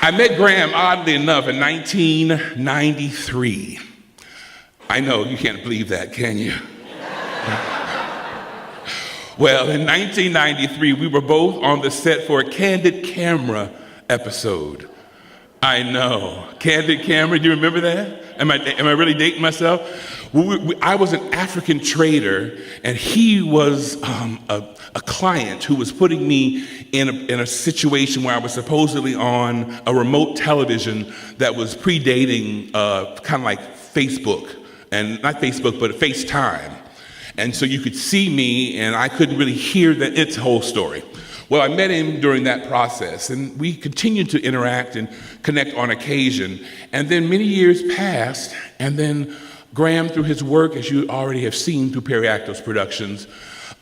I met Graham, oddly enough, in 1993. I know, you can't believe that, can you? Well, in 1993, we were both on the set for a Candid Camera episode. I know. Candid Camera, do you remember that? Am I really dating myself? I was an African trader, and he was a client who was putting me in a situation where I was supposedly on a remote television that was predating kind of like Facebook, and not Facebook, but FaceTime. And so you could see me, and I couldn't really hear its whole story. Well, I met him during that process, and we continued to interact and connect on occasion. And then many years passed, and then Graham, through his work, as you already have seen through Perry Actos Productions,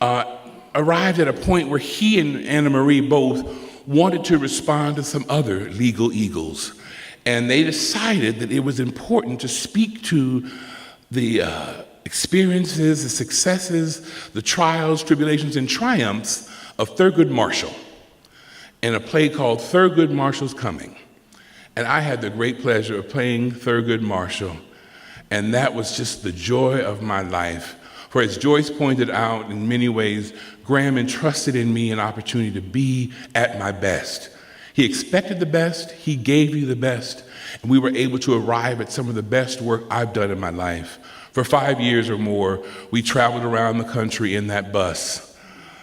arrived at a point where he and Anna Marie both wanted to respond to some other legal eagles. And they decided that it was important to speak to the experiences, the successes, the trials, tribulations, and triumphs of Thurgood Marshall in a play called Thurgood Marshall's Coming. And I had the great pleasure of playing Thurgood Marshall, and that was just the joy of my life. For as Joyce pointed out, in many ways, Graham entrusted in me an opportunity to be at my best. He expected the best, he gave you the best, and we were able to arrive at some of the best work I've done in my life. For 5 years or more, we traveled around the country in that bus,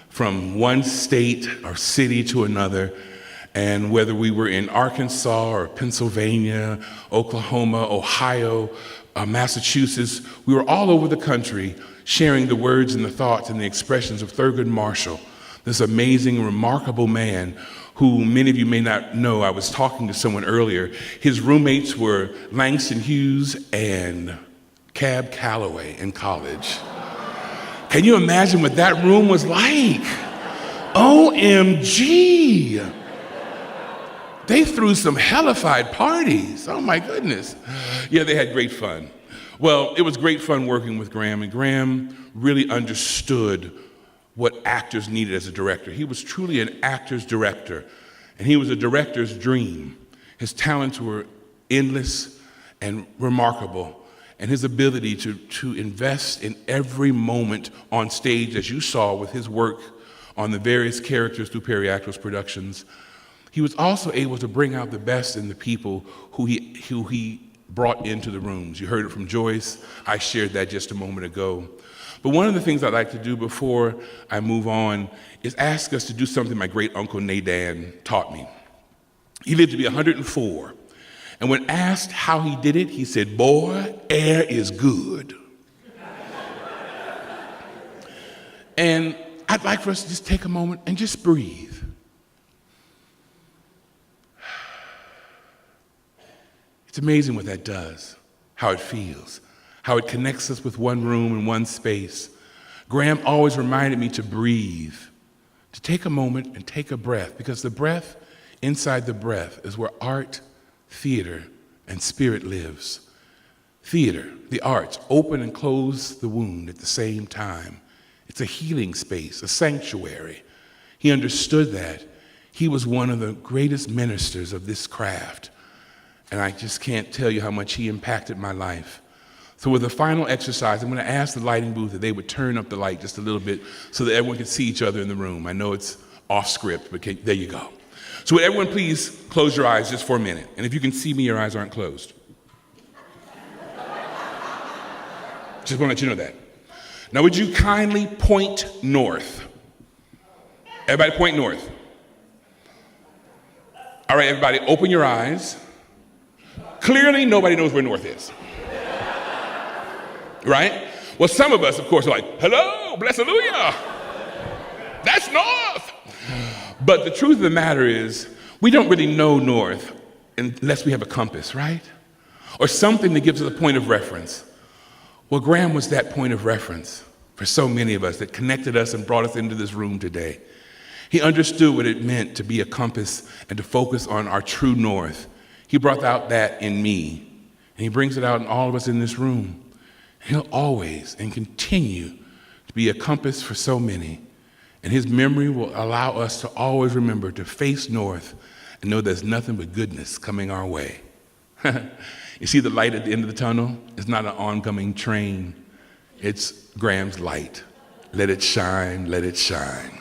from one state or city to another, and whether we were in Arkansas or Pennsylvania, Oklahoma, Ohio, Massachusetts, we were all over the country sharing the words and the thoughts and the expressions of Thurgood Marshall, this amazing, remarkable man who many of you may not know. I was talking to someone earlier. His roommates were Langston Hughes and Cab Calloway in college. Can you imagine what that room was like? OMG! They threw some hellified parties. Oh my goodness. Yeah, they had great fun. Well, it was great fun working with Graham, and Graham really understood what actors needed as a director. He was truly an actor's director, and he was a director's dream. His talents were endless and remarkable. And his ability to invest in every moment on stage, as you saw with his work on the various characters through Perry Actos Productions, he was also able to bring out the best in the people who he brought into the rooms. You heard it from Joyce. I shared that just a moment ago. But one of the things I'd like to do before I move on is ask us to do something my great uncle Nadan taught me. He lived to be 104. And when asked how he did it, he said, "Boy, air is good." And I'd like for us to just take a moment and just breathe. It's amazing what that does, how it feels, how it connects us with one room and one space. Graham always reminded me to breathe, to take a moment and take a breath, because the breath, inside the breath, is where art, theater, and spirit lives. Theater, the arts, open and close the wound at the same time. It's a healing space, a sanctuary. He understood that. He was one of the greatest ministers of this craft. And I just can't tell you how much he impacted my life. So with the final exercise, I'm going to ask the lighting booth that they would turn up the light just a little bit so that everyone can see each other in the room. I know it's off script, but there you go. So would everyone please close your eyes just for a minute? And if you can see me, your eyes aren't closed. Just want to let you know that. Now would you kindly point north? Everybody point north. All right, everybody, open your eyes. Clearly, nobody knows where north is. Right? Well, some of us, of course, are like, hello, bless hallelujah. That's north. But the truth of the matter is, we don't really know north unless we have a compass, right? Or something that gives us a point of reference. Well, Graham was that point of reference for so many of us that connected us and brought us into this room today. He understood what it meant to be a compass and to focus on our true north. He brought out that in me, and he brings it out in all of us in this room. He'll always and continue to be a compass for so many, and his memory will allow us to always remember to face north and know there's nothing but goodness coming our way. You see the light at the end of the tunnel? It's not an oncoming train. It's Graham's light. Let it shine, let it shine.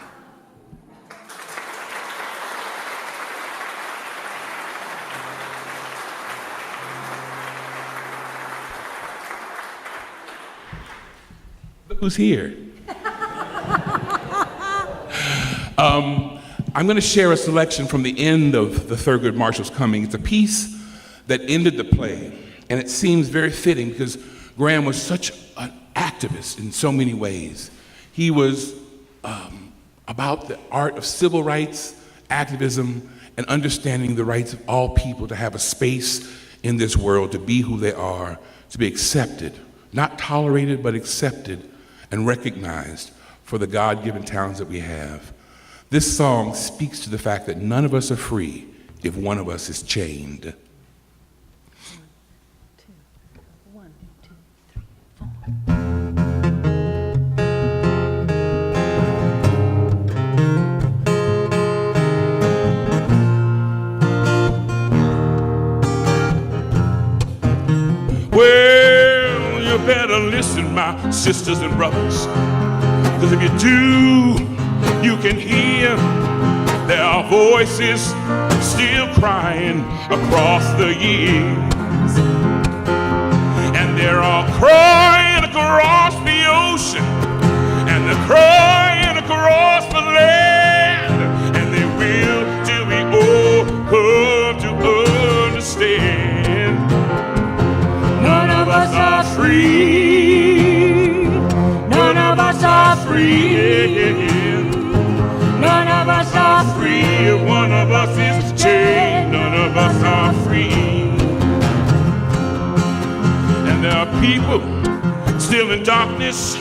Look who's here. I'm going to share a selection from the end of The Thurgood Marshall's Coming. It's a piece that ended the play, and it seems very fitting because Graham was such an activist in so many ways. He was about the art of civil rights, activism, and understanding the rights of all people to have a space in this world, to be who they are, to be accepted, not tolerated, but accepted and recognized for the God-given talents that we have. This song speaks to the fact that none of us are free if one of us is chained. Well, you better listen, my sisters and brothers, because if you do, you can hear their voices still crying across the years. And they're all crying across the ocean, and they're crying across the land, and they will till we all come to understand. None of us are free. None of us are free. None of us are free. One of us is chained. None of us are free. And there are people still in darkness,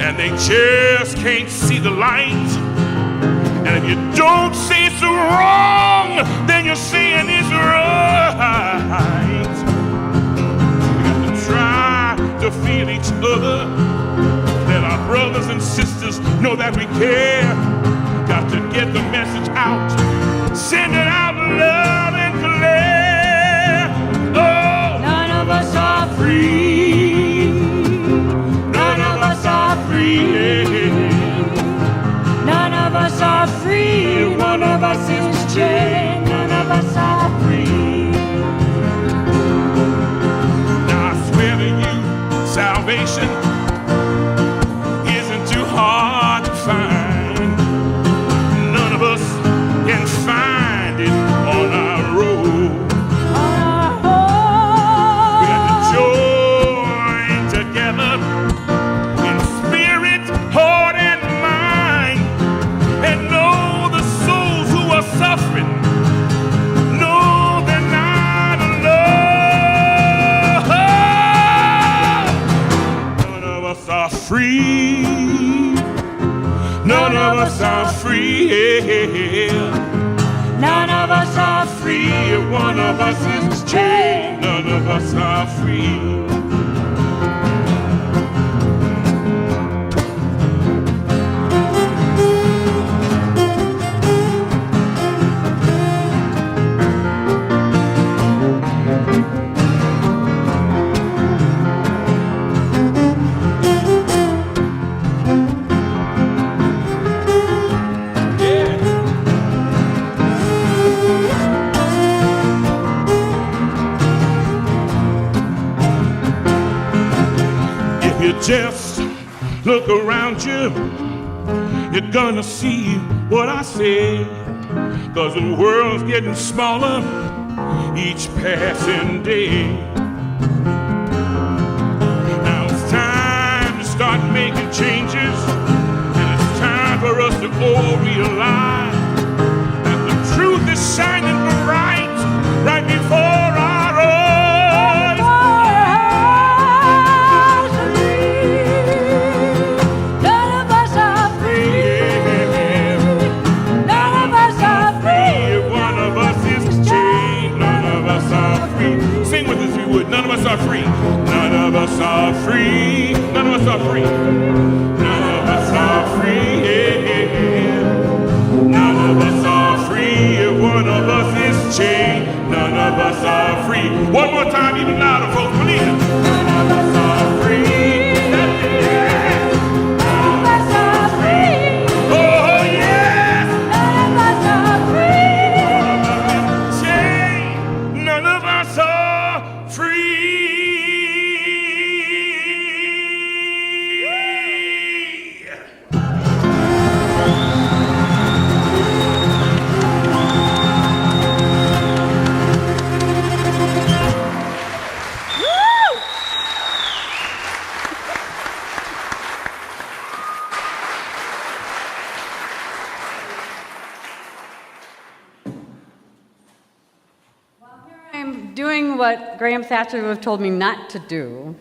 and they just can't see the light. And if you don't say it's wrong, then you're saying it's right. We got to try to feel each other. Let our brothers and sisters know that we care. Got to get the message out. Send it out loud and clear. Oh, none of us are free. None of us are free. None of us are free. One of us is chained. None of us are free. Now I swear to you, salvation isn't too hard to find. None of us can find it on our road. We have to join together in spirit, heart, and mind, and know the souls who are suffering. Know they're not alone. None of us are free. None of us are free. None of us are free. One of us is chained. None of us are free. Just look around you, you're gonna see what I say. 'cause the world's getting smaller each passing day. Now it's time to start making changes, and it's time for us to all realize that the truth is shining bright right before our eyes. None of us are free. None of us are free. If one of us is chained, none of us are free. Sing with us if you would. None of us are free. None of us are free. None of us are free. None of us are free. None of us are free. If one of us is chained, none of us are free. One more time, even louder, folks. Believe it. None of us are free. None of us are free. Oh, yes. None of us are free. Chained, none of us are free. I'm doing what Graham Thatcher would have told me not to do,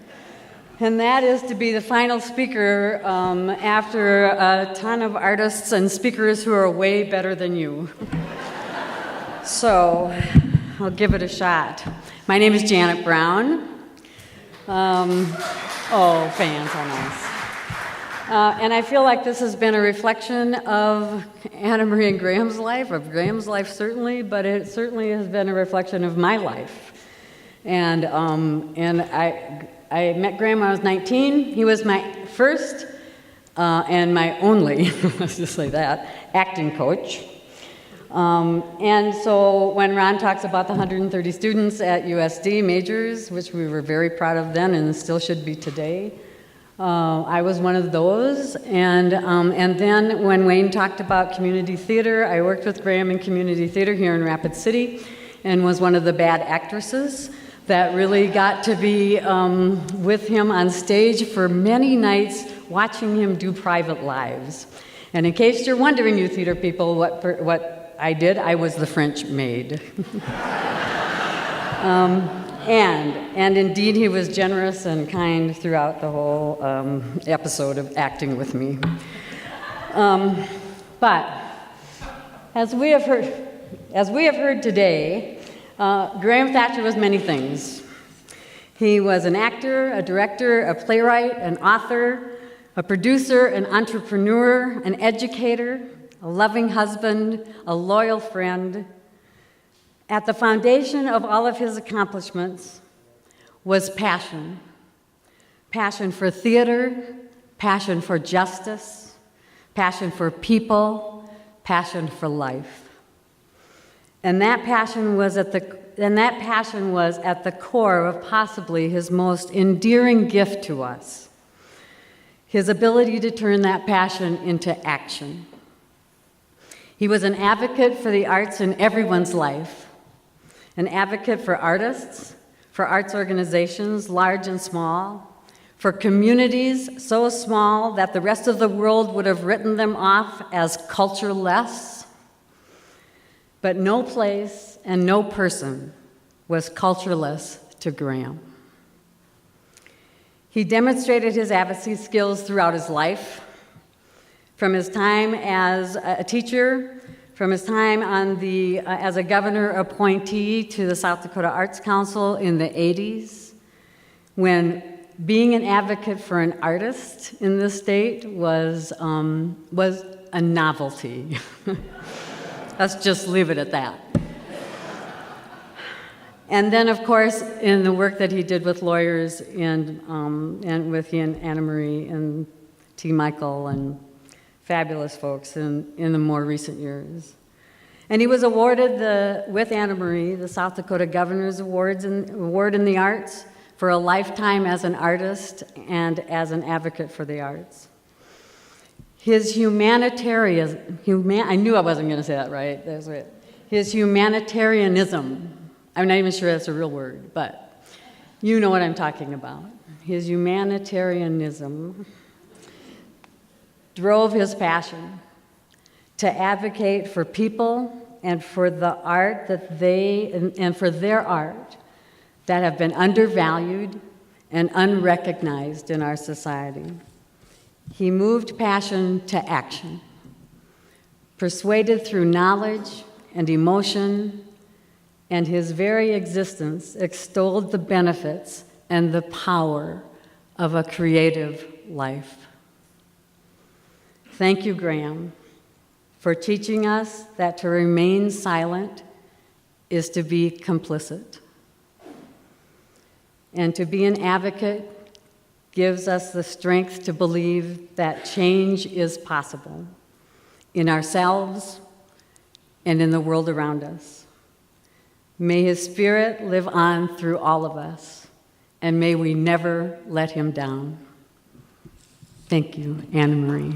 and that is to be the final speaker after a ton of artists and speakers who are way better than you. So I'll give it a shot. My name is Janet Brown. Oh, fans, how nice. And I feel like this has been a reflection of Anna Marie and Graham's life, of Graham's life certainly, but it certainly has been a reflection of my life. And I met Graham when I was 19. He was my first and my only, let's just say that, acting coach. And so when Ron talks about the 130 students at USD majors, which we were very proud of then and still should be today, I was one of those. And then when Wayne talked about community theater, I worked with Graham in community theater here in Rapid City and was one of the bad actresses that really got to be with him on stage for many nights, watching him do private lives. And in case you're wondering, you theater people, what I did, I was the French maid. And indeed, he was generous and kind throughout the whole episode of acting with me. But as we have heard today, Graham Thatcher was many things. He was an actor, a director, a playwright, an author, a producer, an entrepreneur, an educator, a loving husband, a loyal friend. At the foundation of all of his accomplishments was passion. Passion for theater, passion for justice, passion for people, passion for life. And that passion was at the core of possibly his most endearing gift to us, his ability to turn that passion into action. He was an advocate for the arts in everyone's life, an advocate for artists, for arts organizations, large and small, for communities so small that the rest of the world would have written them off as cultureless. But no place and no person was cultureless to Graham. He demonstrated his advocacy skills throughout his life, from his time as a teacher, from his time as a governor appointee to the South Dakota Arts Council in the 80s, when being an advocate for an artist in this state was a novelty. Let's just leave it at that. And then, of course, in the work that he did with lawyers and with he and Anna Marie and T. Michael and fabulous folks in the more recent years. And he was awarded with Anna Marie, the South Dakota Governor's Award in the Arts for a lifetime as an artist and as an advocate for the arts. His I knew I wasn't going to say that right. That's right. His humanitarianism, I'm not even sure that's a real word, but you know what I'm talking about. His humanitarianism drove his passion to advocate for people and for the art and for their art that have been undervalued and unrecognized in our society. He moved passion to action, persuaded through knowledge and emotion, and his very existence extolled the benefits and the power of a creative life. Thank you, Graham, for teaching us that to remain silent is to be complicit. And to be an advocate gives us the strength to believe that change is possible in ourselves and in the world around us. May his spirit live on through all of us, and may we never let him down. Thank you, Anna Marie.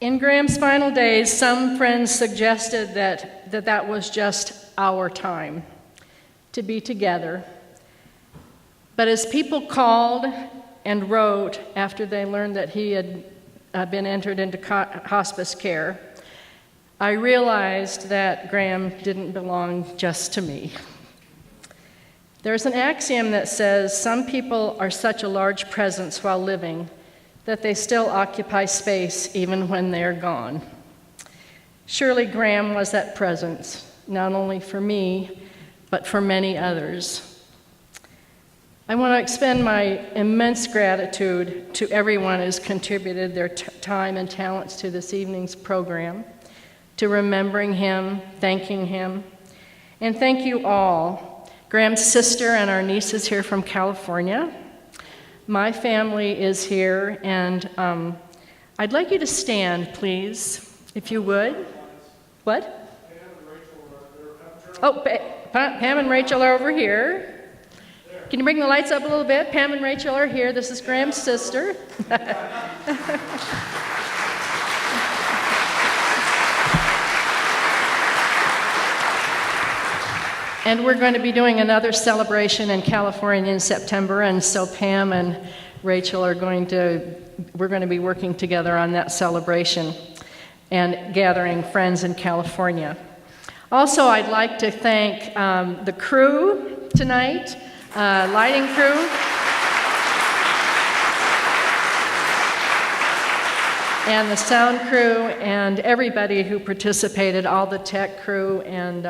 In Graham's final days, some friends suggested that was just our time to be together. But as people called and wrote after they learned that he had been entered into hospice care, I realized that Graham didn't belong just to me. There's an axiom that says some people are such a large presence while living that they still occupy space even when they're gone. Surely Graham was that presence, not only for me, but for many others. I want to extend my immense gratitude to everyone who's contributed their time and talents to this evening's program, to remembering him, thanking him, and thank you all. Graham's sister and our nieces here from California. My family is here, and I'd like you to stand, please, if you would. What? Oh, Pam and Rachel are over here. Can you bring the lights up a little bit? Pam and Rachel are here. This is Graham's sister. And we're going to be doing another celebration in California in September, and so Pam and Rachel we're going to be working together on that celebration and gathering friends in California. Also, I'd like to thank the crew tonight, lighting crew, and the sound crew, and everybody who participated, all the tech crew, and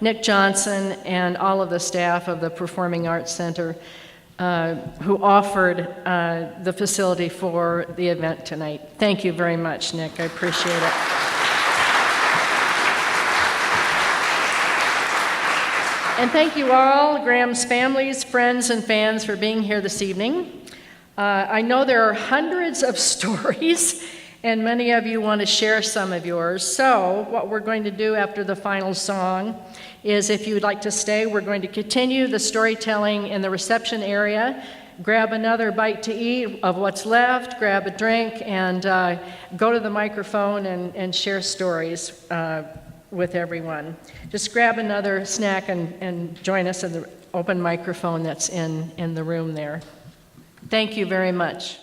Nick Johnson, and all of the staff of the Performing Arts Center who offered the facility for the event tonight. Thank you very much, Nick. I appreciate it. And thank you all, Graham's families, friends, and fans for being here this evening. I know there are hundreds of stories, and many of you want to share some of yours. So what we're going to do after the final song is, if you would like to stay, we're going to continue the storytelling in the reception area. Grab another bite to eat of what's left, grab a drink, and go to the microphone and share stories with everyone. Just grab another snack and join us in the open microphone that's in the room there. Thank you very much.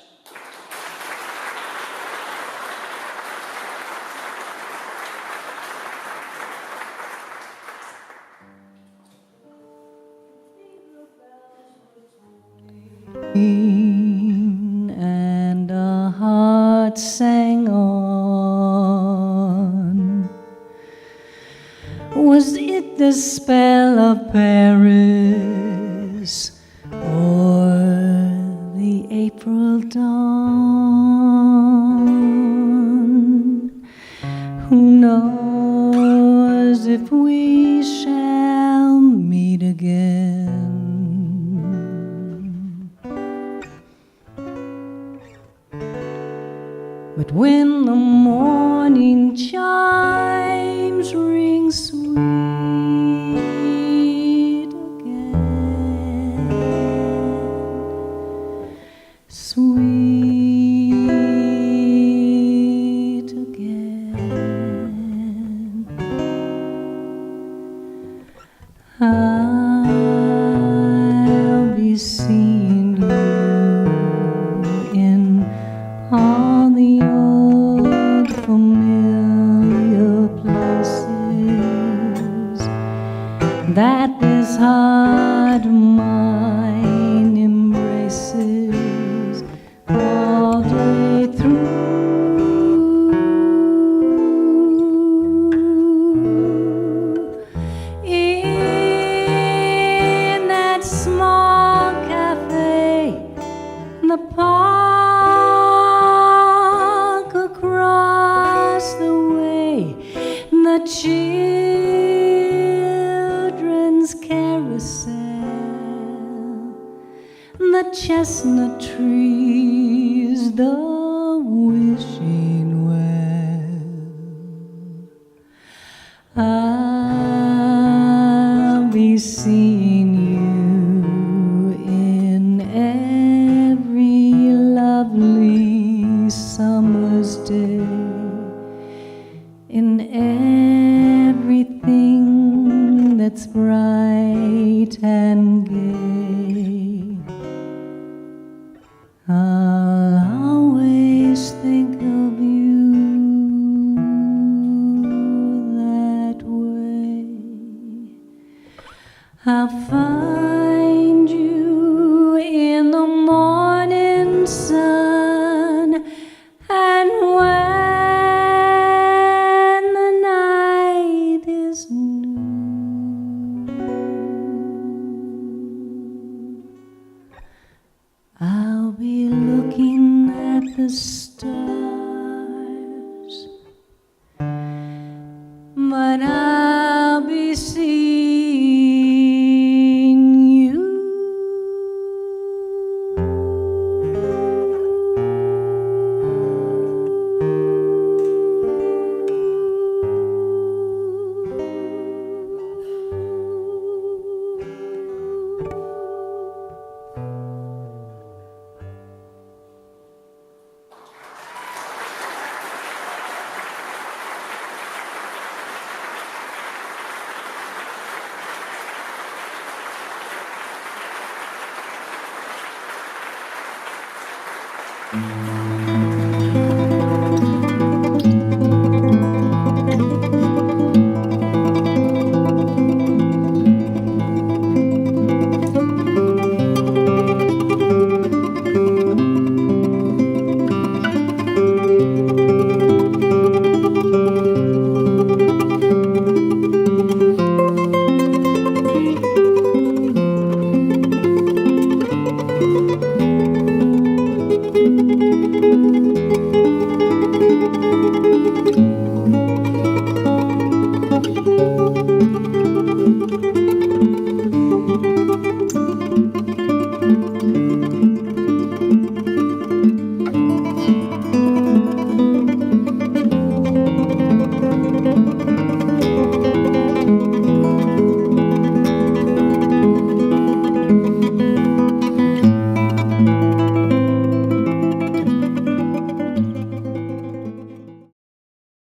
And a heart sang on. Was it the spell of Paris or the April dawn? Who knows if we shall meet again? But when the morning chimes ring sweet again, sweet again, I'll be seeing you in all the old familiar places that this heart of mine embraces all day through. In that small cafe, in the park across the way, the children's carousel, the chestnut trees, the wishing well. I'll be seeing you in every lovely summer's day, in everything that's bright and gay. I'll always think of you that way. I'll find you in the morning sun, and when the night is new, I'll be looking at the stars, but I'll be seeing you.